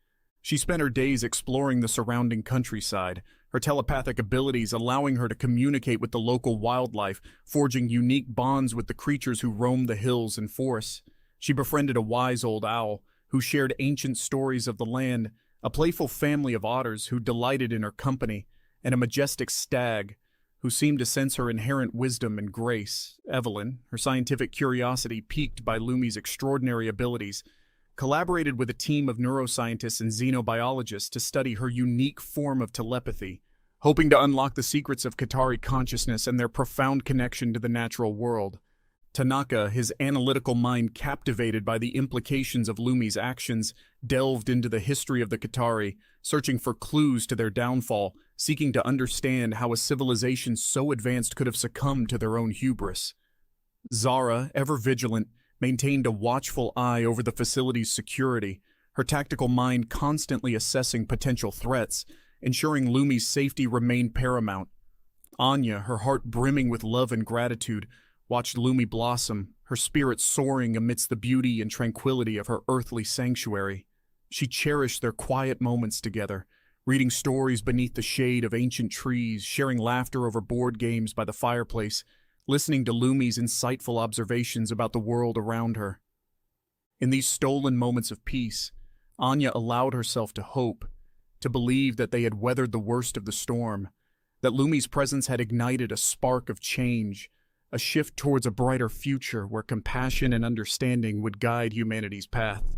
She spent her days exploring the surrounding countryside, her telepathic abilities allowing her to communicate with the local wildlife, forging unique bonds with the creatures who roamed the hills and forests. She befriended a wise old owl who shared ancient stories of the land, a playful family of otters who delighted in her company, and a majestic stag who seemed to sense her inherent wisdom and grace. Evelyn, her scientific curiosity piqued by Lumi's extraordinary abilities, collaborated with a team of neuroscientists and xenobiologists to study her unique form of telepathy, hoping to unlock the secrets of Qatari consciousness and their profound connection to the natural world. Tanaka, his analytical mind captivated by the implications of Lumi's actions, delved into the history of the Qatari, searching for clues to their downfall, seeking to understand how a civilization so advanced could have succumbed to their own hubris. Zara, ever vigilant, maintained a watchful eye over the facility's security, her tactical mind constantly assessing potential threats, ensuring Lumi's safety remained paramount. Anya, her heart brimming with love and gratitude, watched Lumi blossom, her spirit soaring amidst the beauty and tranquility of her earthly sanctuary. She cherished their quiet moments together, reading stories beneath the shade of ancient trees, sharing laughter over board games by the fireplace, listening to Lumi's insightful observations about the world around her. In these stolen moments of peace, Anya allowed herself to hope, to believe that they had weathered the worst of the storm, that Lumi's presence had ignited a spark of change, a shift towards a brighter future where compassion and understanding would guide humanity's path.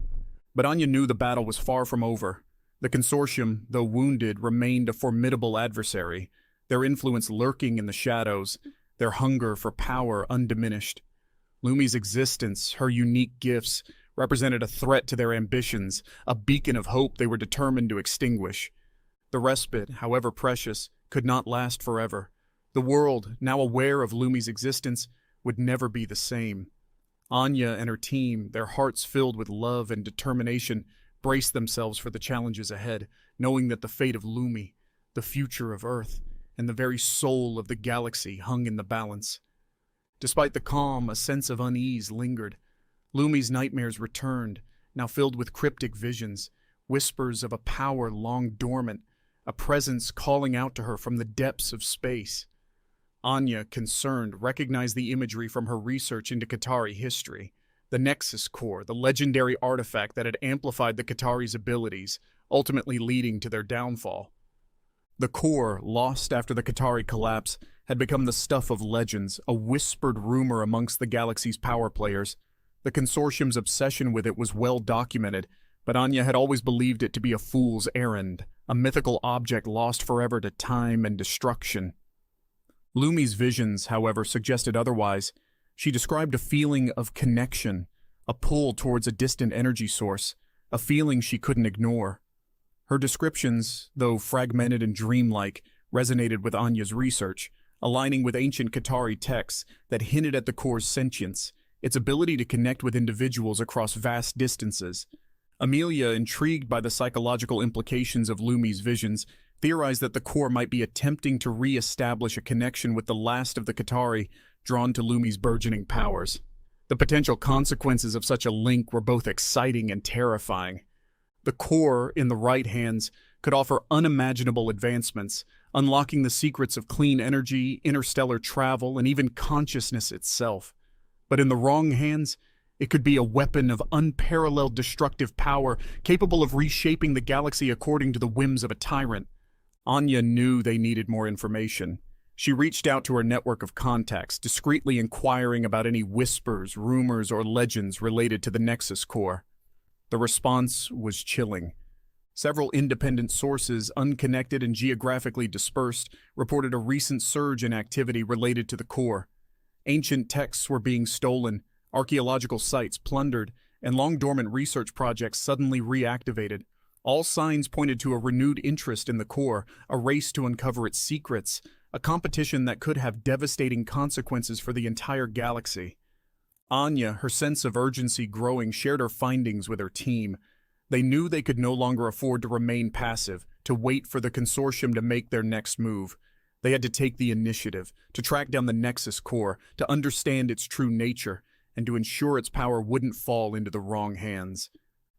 But Anya knew the battle was far from over. The consortium, though wounded, remained a formidable adversary, their influence lurking in the shadows, their hunger for power undiminished. Lumi's existence, her unique gifts, represented a threat to their ambitions, a beacon of hope they were determined to extinguish. The respite, however precious, could not last forever. The world, now aware of Lumi's existence, would never be the same. Anya and her team, their hearts filled with love and determination, braced themselves for the challenges ahead, knowing that the fate of Lumi, the future of Earth, and the very soul of the galaxy hung in the balance. Despite the calm, a sense of unease lingered. Lumi's nightmares returned, now filled with cryptic visions, whispers of a power long dormant, a presence calling out to her from the depths of space. Anya, concerned, recognized the imagery from her research into Qatari history. The Nexus core, the legendary artifact that had amplified the Qatari's abilities, ultimately leading to their downfall. The core, lost after the Qatari collapse, had become the stuff of legends, a whispered rumor amongst the galaxy's power players. The consortium's obsession with it was well documented, but Anya had always believed it to be a fool's errand, a mythical object lost forever to time and destruction. Lumi's visions, however, suggested otherwise. She described a feeling of connection, a pull towards a distant energy source, a feeling she couldn't ignore. Her descriptions, though fragmented and dreamlike, resonated with Anya's research, aligning with ancient Qatari texts that hinted at the core's sentience, its ability to connect with individuals across vast distances. Amelia, intrigued by the psychological implications of Lumi's visions, theorized that the core might be attempting to re-establish a connection with the last of the Qatari, drawn to Lumi's burgeoning powers. The potential consequences of such a link were both exciting and terrifying. The core, in the right hands, could offer unimaginable advancements, unlocking the secrets of clean energy, interstellar travel, and even consciousness itself. But in the wrong hands, it could be a weapon of unparalleled destructive power, capable of reshaping the galaxy according to the whims of a tyrant. Anya knew they needed more information. She reached out to her network of contacts, discreetly inquiring about any whispers, rumors, or legends related to the Nexus core. The response was chilling. Several independent sources, unconnected and geographically dispersed, reported a recent surge in activity related to the core. Ancient texts were being stolen, archaeological sites plundered, and long-dormant research projects suddenly reactivated. All signs pointed to a renewed interest in the core, a race to uncover its secrets, a competition that could have devastating consequences for the entire galaxy. Anya, her sense of urgency growing, shared her findings with her team. They knew they could no longer afford to remain passive, to wait for the consortium to make their next move. They had to take the initiative, to track down the Nexus core, to understand its true nature, and to ensure its power wouldn't fall into the wrong hands.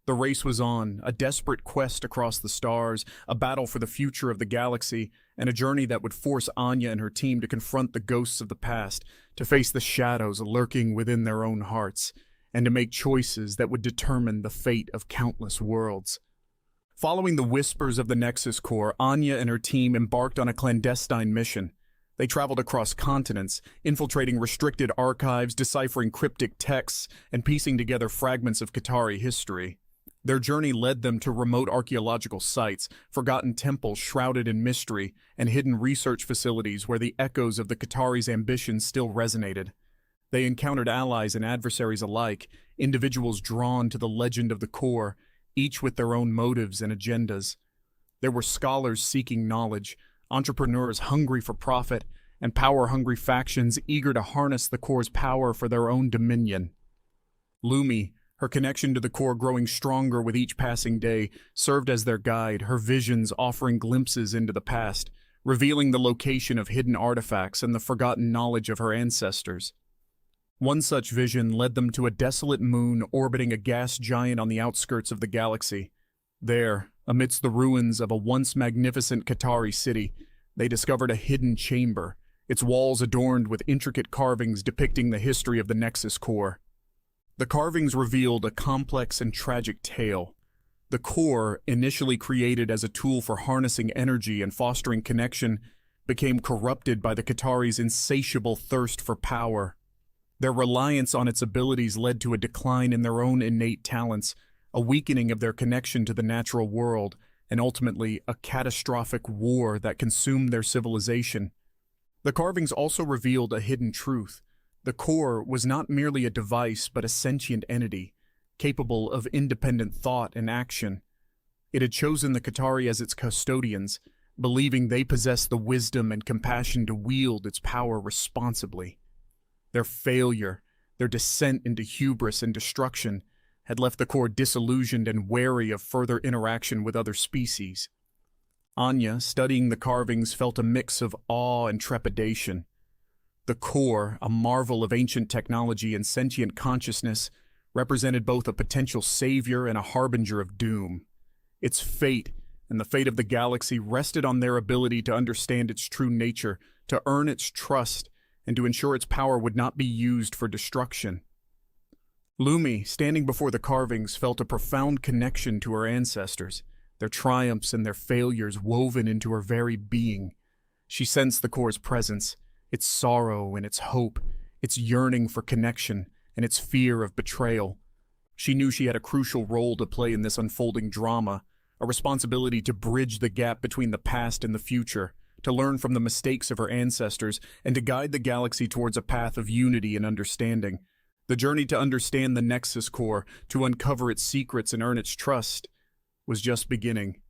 The race was on, a desperate quest across the stars, a battle for the future of the galaxy, and a journey that would force Anya and her team to confront the ghosts of the past, to face the shadows lurking within their own hearts, and to make choices that would determine the fate of countless worlds. Following the whispers of the Nexus core, Anya and her team embarked on a clandestine mission. They traveled across continents, infiltrating restricted archives, deciphering cryptic texts, and piecing together fragments of Qatari history. Their journey led them to remote archaeological sites, forgotten temples shrouded in mystery, and hidden research facilities where the echoes of the Qatari's ambitions still resonated. They encountered allies and adversaries alike, individuals drawn to the legend of the core, each with their own motives and agendas. There were scholars seeking knowledge, entrepreneurs hungry for profit, and power-hungry factions eager to harness the core's power for their own dominion. Lumi, her connection to the core growing stronger with each passing day, served as their guide, her visions offering glimpses into the past, revealing the location of hidden artifacts and the forgotten knowledge of her ancestors. One such vision led them to a desolate moon orbiting a gas giant on the outskirts of the galaxy. There, amidst the ruins of a once magnificent Qatari city, they discovered a hidden chamber, its walls adorned with intricate carvings depicting the history of the Nexus core. The carvings revealed a complex and tragic tale. The core, initially created as a tool for harnessing energy and fostering connection, became corrupted by the Qataris' insatiable thirst for power. Their reliance on its abilities led to a decline in their own innate talents, a weakening of their connection to the natural world, and ultimately a catastrophic war that consumed their civilization. The carvings also revealed a hidden truth. The core was not merely a device but a sentient entity, capable of independent thought and action. It had chosen the Qatari as its custodians, believing they possessed the wisdom and compassion to wield its power responsibly. Their failure, their descent into hubris and destruction, had left the core disillusioned and wary of further interaction with other species. Anya, studying the carvings, felt a mix of awe and trepidation. The core, a marvel of ancient technology and sentient consciousness, represented both a potential savior and a harbinger of doom. Its fate, and the fate of the galaxy, rested on their ability to understand its true nature, to earn its trust, and to ensure its power would not be used for destruction. Lumi, standing before the carvings, felt a profound connection to her ancestors, their triumphs and their failures woven into her very being. She sensed the core's presence, its sorrow and its hope, its yearning for connection, and its fear of betrayal. She knew she had a crucial role to play in this unfolding drama, a responsibility to bridge the gap between the past and the future, to learn from the mistakes of her ancestors, and to guide the galaxy towards a path of unity and understanding. The journey to understand the Nexus core, to uncover its secrets and earn its trust, was just beginning.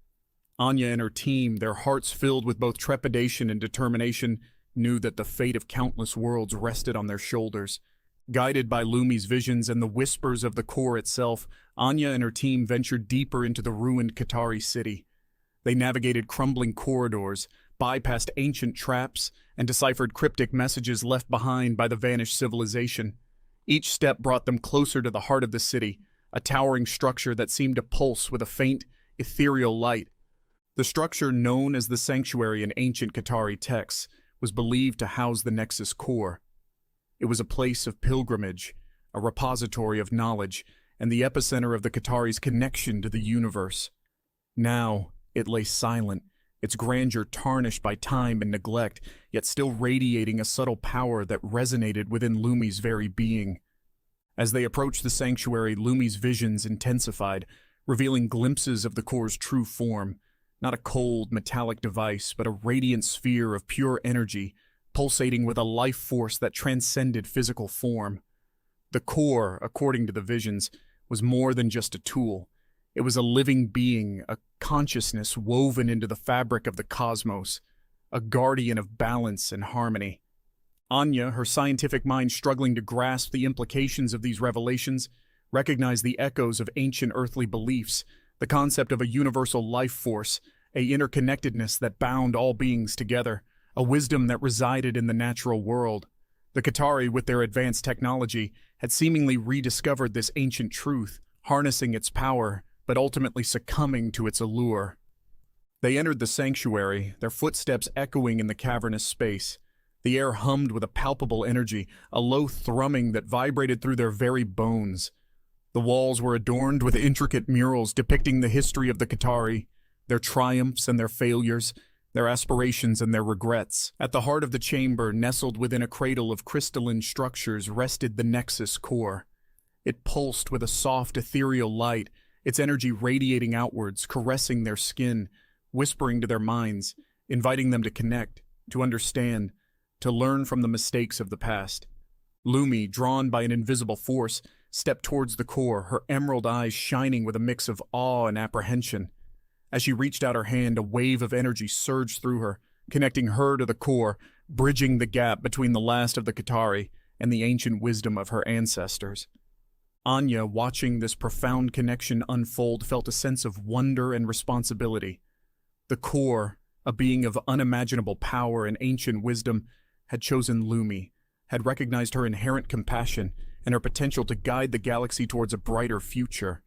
Anya and her team, their hearts filled with both trepidation and determination, knew that the fate of countless worlds rested on their shoulders. Guided by Lumi's visions and the whispers of the core itself, Anya and her team ventured deeper into the ruined Qatari city. They navigated crumbling corridors, bypassed ancient traps, and deciphered cryptic messages left behind by the vanished civilization. Each step brought them closer to the heart of the city, a towering structure that seemed to pulse with a faint, ethereal light. The structure, known as the Sanctuary in ancient Qatari texts, was believed to house the Nexus core. It was a place of pilgrimage, a repository of knowledge, and the epicenter of the Qataris' connection to the universe. Now, it lay silent, its grandeur tarnished by time and neglect, yet still radiating a subtle power that resonated within Lumi's very being. As they approached the sanctuary, Lumi's visions intensified, revealing glimpses of the core's true form, not a cold, metallic device, but a radiant sphere of pure energy, pulsating with a life force that transcended physical form. The core, according to the visions, was more than just a tool. It was a living being, a consciousness woven into the fabric of the cosmos, a guardian of balance and harmony. Anya, her scientific mind struggling to grasp the implications of these revelations, recognized the echoes of ancient earthly beliefs, the concept of a universal life force, a interconnectedness that bound all beings together, a wisdom that resided in the natural world. The Qatari, with their advanced technology, had seemingly rediscovered this ancient truth, harnessing its power, but ultimately succumbing to its allure. They entered the sanctuary, their footsteps echoing in the cavernous space. The air hummed with a palpable energy, a low thrumming that vibrated through their very bones. The walls were adorned with intricate murals depicting the history of the Qatari, their triumphs and their failures, their aspirations and their regrets. At the heart of the chamber, nestled within a cradle of crystalline structures, rested the Nexus core. It pulsed with a soft, ethereal light, its energy radiating outwards, caressing their skin, whispering to their minds, inviting them to connect, to understand, to learn from the mistakes of the past. Lumi, drawn by an invisible force, stepped towards the core, her emerald eyes shining with a mix of awe and apprehension. As she reached out her hand, a wave of energy surged through her, connecting her to the core, bridging the gap between the last of the Qatari and the ancient wisdom of her ancestors. Anya, watching this profound connection unfold, felt a sense of wonder and responsibility. The core, a being of unimaginable power and ancient wisdom, had chosen Lumi, had recognized her inherent compassion and her potential to guide the galaxy towards a brighter future.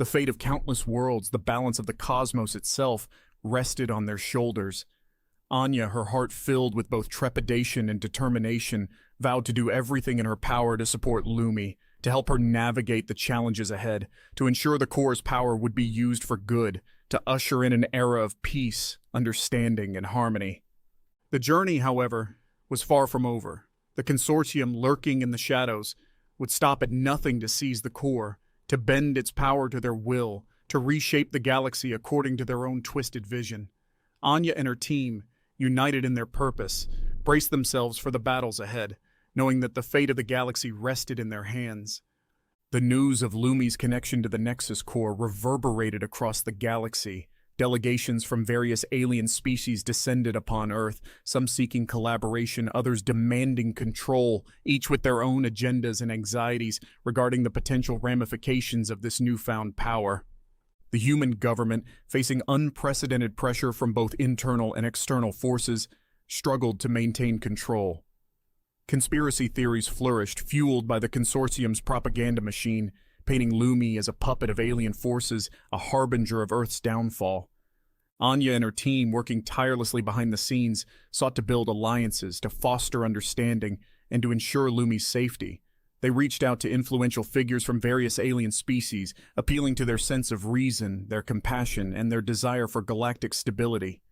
The fate of countless worlds, the balance of the cosmos itself, rested on their shoulders. Anya, her heart filled with both trepidation and determination, vowed to do everything in her power to support Lumi, to help her navigate the challenges ahead, to ensure the core's power would be used for good, to usher in an era of peace, understanding, and harmony. The journey, however, was far from over. The consortium, lurking in the shadows, would stop at nothing to seize the core, to bend its power to their will, to reshape the galaxy according to their own twisted vision. Anya and her team, united in their purpose, braced themselves for the battles ahead, knowing that the fate of the galaxy rested in their hands. The news of Lumi's connection to the Nexus core reverberated across the galaxy. Delegations from various alien species descended upon Earth, some seeking collaboration, others demanding control, each with their own agendas and anxieties regarding the potential ramifications of this newfound power. The human government, facing unprecedented pressure from both internal and external forces, struggled to maintain control. Conspiracy theories flourished, fueled by the consortium's propaganda machine, painting Lumi as a puppet of alien forces, a harbinger of Earth's downfall. Anya and her team, working tirelessly behind the scenes, sought to build alliances, to foster understanding, and to ensure Lumi's safety. They reached out to influential figures from various alien species, appealing to their sense of reason, their compassion, and their desire for galactic stability.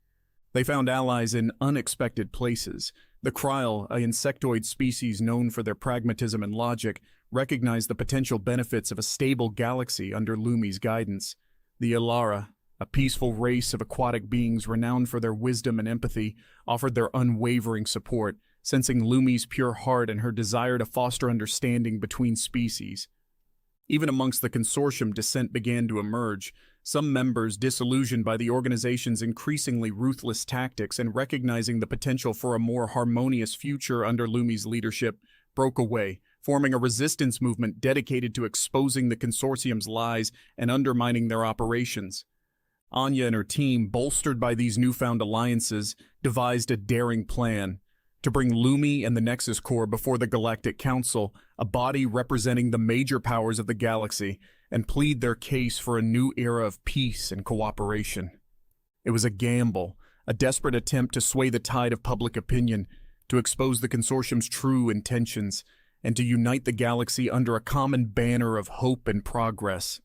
They found allies in unexpected places. The Kryll, an insectoid species known for their pragmatism and logic, recognized the potential benefits of a stable galaxy under Lumi's guidance. The Ilara, a peaceful race of aquatic beings renowned for their wisdom and empathy, offered their unwavering support, sensing Lumi's pure heart and her desire to foster understanding between species. Even amongst the consortium, dissent began to emerge. Some members, disillusioned by the organization's increasingly ruthless tactics and recognizing the potential for a more harmonious future under Lumi's leadership, broke away, forming a resistance movement dedicated to exposing the consortium's lies and undermining their operations. Anya and her team, bolstered by these newfound alliances, devised a daring plan to bring Lumi and the Nexus core before the Galactic Council, a body representing the major powers of the galaxy, and plead their case for a new era of peace and cooperation. It was a gamble, a desperate attempt to sway the tide of public opinion, to expose the consortium's true intentions, and to unite the galaxy under a common banner of hope and progress.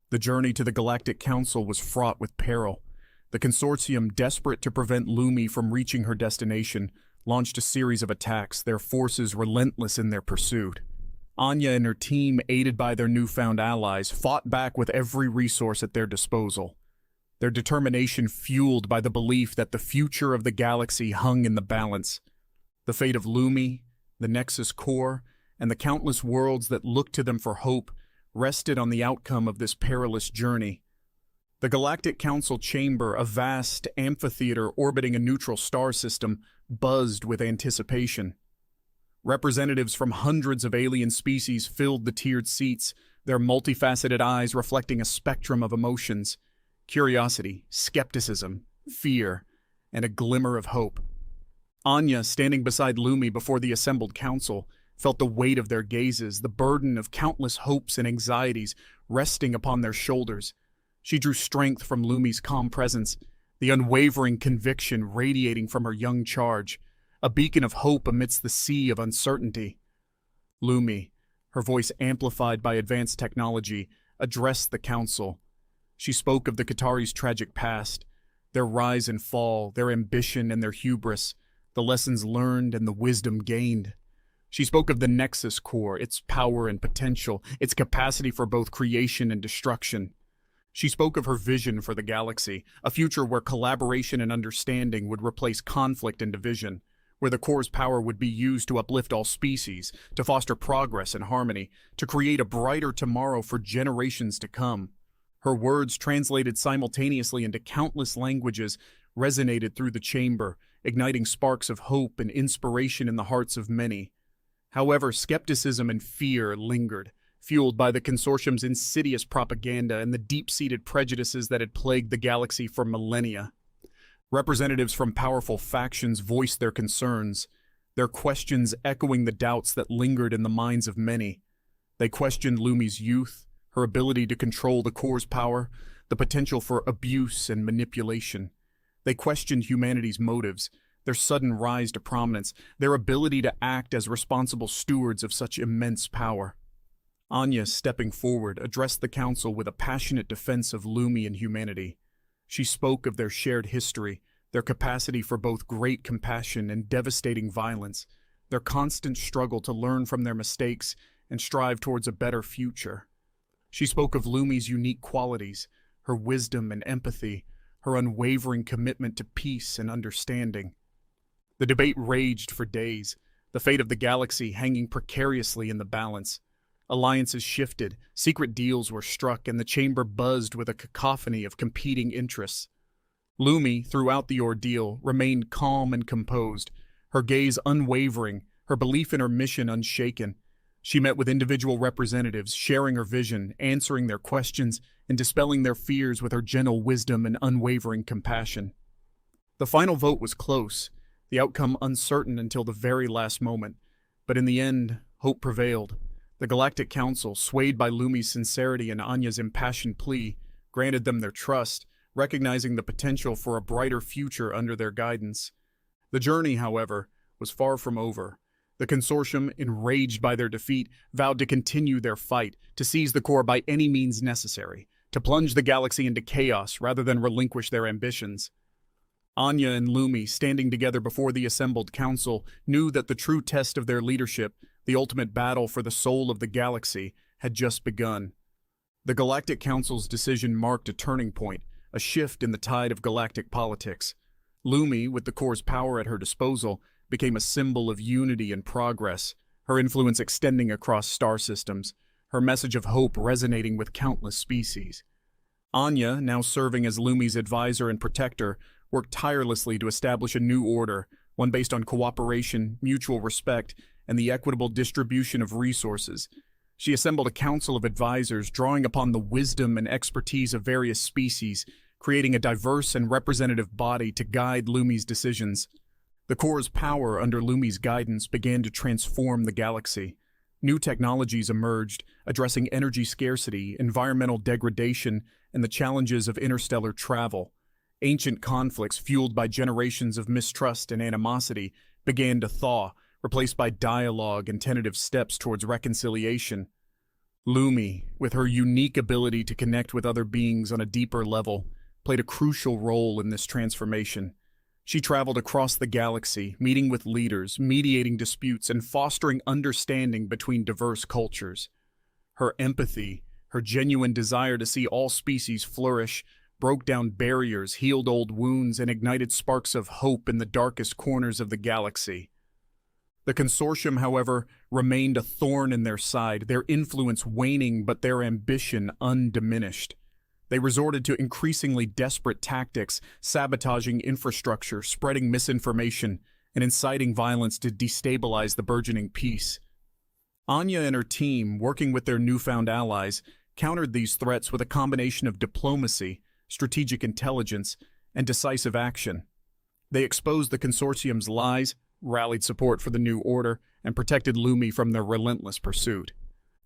The journey to the Galactic Council was fraught with peril. The consortium, desperate to prevent Lumi from reaching her destination, launched a series of attacks, their forces relentless in their pursuit. Anya and her team, aided by their newfound allies, fought back with every resource at their disposal. Their determination fueled by the belief that the future of the galaxy hung in the balance. The fate of Lumi, the Nexus core, and the countless worlds that looked to them for hope rested on the outcome of this perilous journey. The Galactic Council chamber, a vast amphitheater orbiting a neutral star system, buzzed with anticipation. Representatives from hundreds of alien species filled the tiered seats, their multifaceted eyes reflecting a spectrum of emotions: curiosity, skepticism, fear, and a glimmer of hope. Anya, standing beside Lumi before the assembled council, felt the weight of their gazes, the burden of countless hopes and anxieties resting upon their shoulders. She drew strength from Lumi's calm presence, the unwavering conviction radiating from her young charge, a beacon of hope amidst the sea of uncertainty. Lumi, her voice amplified by advanced technology, addressed the council. She spoke of the Qatari's tragic past, their rise and fall, their ambition and their hubris, the lessons learned and the wisdom gained. She spoke of the Nexus core, its power and potential, its capacity for both creation and destruction. She spoke of her vision for the galaxy, a future where collaboration and understanding would replace conflict and division, where the core's power would be used to uplift all species, to foster progress and harmony, to create a brighter tomorrow for generations to come. Her words, translated simultaneously into countless languages, resonated through the chamber, igniting sparks of hope and inspiration in the hearts of many. However, skepticism and fear lingered, fueled by the consortium's insidious propaganda and the deep-seated prejudices that had plagued the galaxy for millennia. Representatives from powerful factions voiced their concerns, their questions echoing the doubts that lingered in the minds of many. They questioned Lumi's youth, her ability to control the core's power, the potential for abuse and manipulation. They questioned humanity's motives, their sudden rise to prominence, their ability to act as responsible stewards of such immense power. Anya, stepping forward, addressed the council with a passionate defense of Lumi and humanity. She spoke of their shared history, their capacity for both great compassion and devastating violence, their constant struggle to learn from their mistakes and strive towards a better future. She spoke of Lumi's unique qualities, her wisdom and empathy, her unwavering commitment to peace and understanding. The debate raged for days, the fate of the galaxy hanging precariously in the balance. Alliances shifted, secret deals were struck, and the chamber buzzed with a cacophony of competing interests. Lumi, throughout the ordeal, remained calm and composed, her gaze unwavering, her belief in her mission unshaken. She met with individual representatives, sharing her vision, answering their questions, and dispelling their fears with her gentle wisdom and unwavering compassion. The final vote was close, the outcome uncertain until the very last moment, but in the end, hope prevailed. The Galactic Council, swayed by Lumi's sincerity and Anya's impassioned plea, granted them their trust, recognizing the potential for a brighter future under their guidance. The journey, however, was far from over. The consortium, enraged by their defeat, vowed to continue their fight, to seize the core by any means necessary, to plunge the galaxy into chaos rather than relinquish their ambitions. Anya and Lumi, standing together before the assembled council, knew that the true test of their leadership, the ultimate battle for the soul of the galaxy, had just begun. The Galactic Council's decision marked a turning point, a shift in the tide of galactic politics. Lumi, with the core's power at her disposal, became a symbol of unity and progress, her influence extending across star systems, her message of hope resonating with countless species. Anya, now serving as Lumi's advisor and protector, worked tirelessly to establish a new order, one based on cooperation, mutual respect, and the equitable distribution of resources. She assembled a council of advisors drawing upon the wisdom and expertise of various species, creating a diverse and representative body to guide Lumi's decisions. The core's power under Lumi's guidance began to transform the galaxy. New technologies emerged, addressing energy scarcity, environmental degradation, and the challenges of interstellar travel. Ancient conflicts, fueled by generations of mistrust and animosity, began to thaw, replaced by dialogue and tentative steps towards reconciliation. Lumi, with her unique ability to connect with other beings on a deeper level, played a crucial role in this transformation. She traveled across the galaxy, meeting with leaders, mediating disputes, and fostering understanding between diverse cultures. Her empathy, her genuine desire to see all species flourish, broke down barriers, healed old wounds, and ignited sparks of hope in the darkest corners of the galaxy. The consortium, however, remained a thorn in their side, their influence waning but their ambition undiminished. They resorted to increasingly desperate tactics, sabotaging infrastructure, spreading misinformation, and inciting violence to destabilize the burgeoning peace. Anya and her team, working with their newfound allies, countered these threats with a combination of diplomacy, strategic intelligence, and decisive action. They exposed the consortium's lies, rallied support for the new order, and protected Lumi from their relentless pursuit.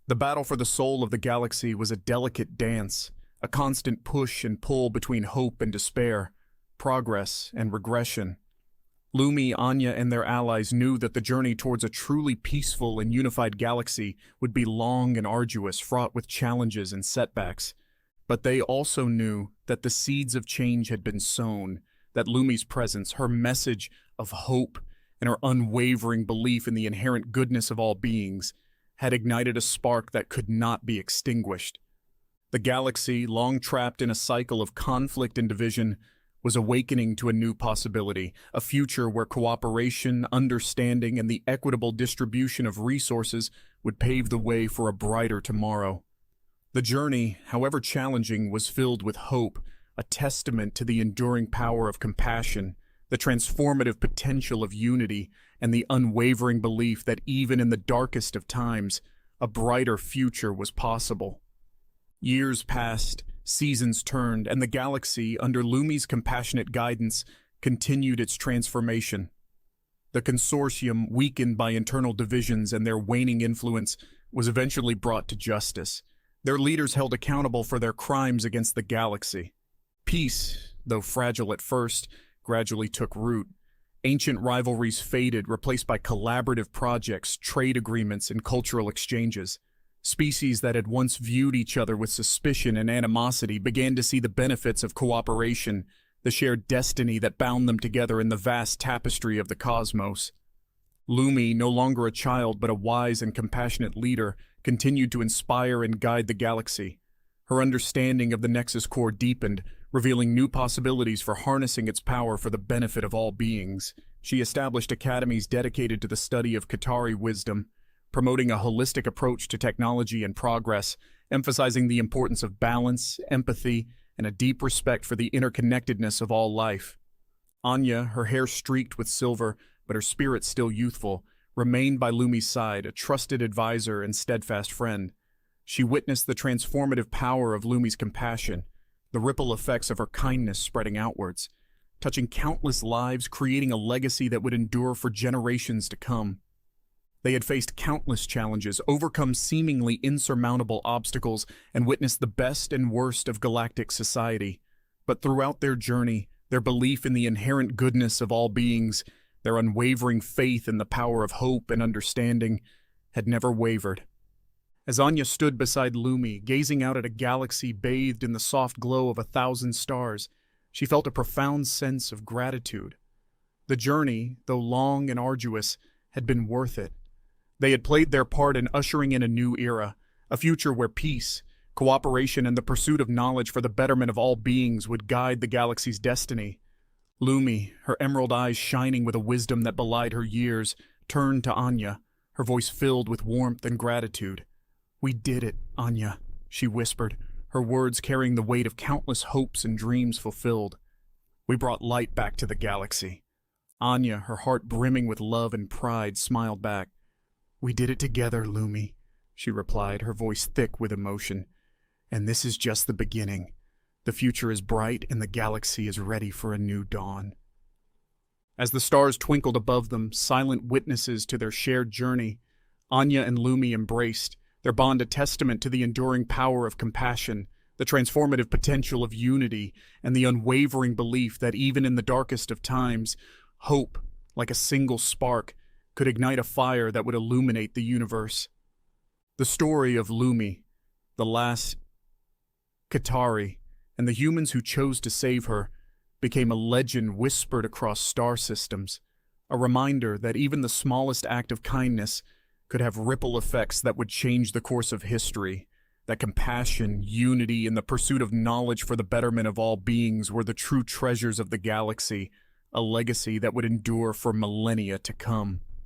The battle for the soul of the galaxy was a delicate dance, a constant push and pull between hope and despair, progress and regression. Lumi, Anya, and their allies knew that the journey towards a truly peaceful and unified galaxy would be long and arduous, fraught with challenges and setbacks. But they also knew that the seeds of change had been sown, that Lumi's presence, her message of hope, and her unwavering belief in the inherent goodness of all beings, had ignited a spark that could not be extinguished. The galaxy, long trapped in a cycle of conflict and division, was awakening to a new possibility, a future where cooperation, understanding, and the equitable distribution of resources would pave the way for a brighter tomorrow. The journey, however challenging, was filled with hope, a testament to the enduring power of compassion, the transformative potential of unity, and the unwavering belief that even in the darkest of times, a brighter future was possible. Years passed, seasons turned, and the galaxy, under Lumi's compassionate guidance, continued its transformation. The consortium, weakened by internal divisions and their waning influence, was eventually brought to justice. their leaders held accountable for their crimes against the galaxy. Peace, though fragile at first, gradually took root. Ancient rivalries faded, replaced by collaborative projects, trade agreements, and cultural exchanges. Species that had once viewed each other with suspicion and animosity began to see the benefits of cooperation, the shared destiny that bound them together in the vast tapestry of the cosmos. Lumi, no longer a child but a wise and compassionate leader, continued to inspire and guide the galaxy. Her understanding of the Nexus core deepened, revealing new possibilities for harnessing its power for the benefit of all beings. She established academies dedicated to the study of Qatari wisdom, promoting a holistic approach to technology and progress, emphasizing the importance of balance, empathy, and a deep respect for the interconnectedness of all life. Anya, her hair streaked with silver, but her spirit still youthful, remained by Lumi's side, a trusted advisor and steadfast friend. She witnessed the transformative power of Lumi's compassion, the ripple effects of her kindness spreading outwards, touching countless lives, creating a legacy that would endure for generations to come. They had faced countless challenges, overcome seemingly insurmountable obstacles, and witnessed the best and worst of galactic society. But throughout their journey, their belief in the inherent goodness of all beings, their unwavering faith in the power of hope and understanding, had never wavered. As Anya stood beside Lumi, gazing out at a galaxy bathed in the soft glow of 1,000 stars, she felt a profound sense of gratitude. The journey, though long and arduous, had been worth it. They had played their part in ushering in a new era, a future where peace, cooperation, and the pursuit of knowledge for the betterment of all beings would guide the galaxy's destiny. Lumi, her emerald eyes shining with a wisdom that belied her years, turned to Anya, her voice filled with warmth and gratitude. "We did it, Anya," she whispered, her words carrying the weight of countless hopes and dreams fulfilled. "We brought light back to the galaxy." Anya, her heart brimming with love and pride, smiled back. "We did it together, Lumi," she replied, her voice thick with emotion. "And this is just the beginning. The future is bright and the galaxy is ready for a new dawn." As the stars twinkled above them, silent witnesses to their shared journey, Anya and Lumi embraced, their bond a testament to the enduring power of compassion, the transformative potential of unity, and the unwavering belief that even in the darkest of times, hope, like a single spark, could ignite a fire that would illuminate the universe. The story of Lumi, the last Qatari, and the humans who chose to save her became a legend whispered across star systems, a reminder that even the smallest act of kindness could have ripple effects that would change the course of history, that compassion, unity, and the pursuit of knowledge for the betterment of all beings were the true treasures of the galaxy, a legacy that would endure for millennia to come.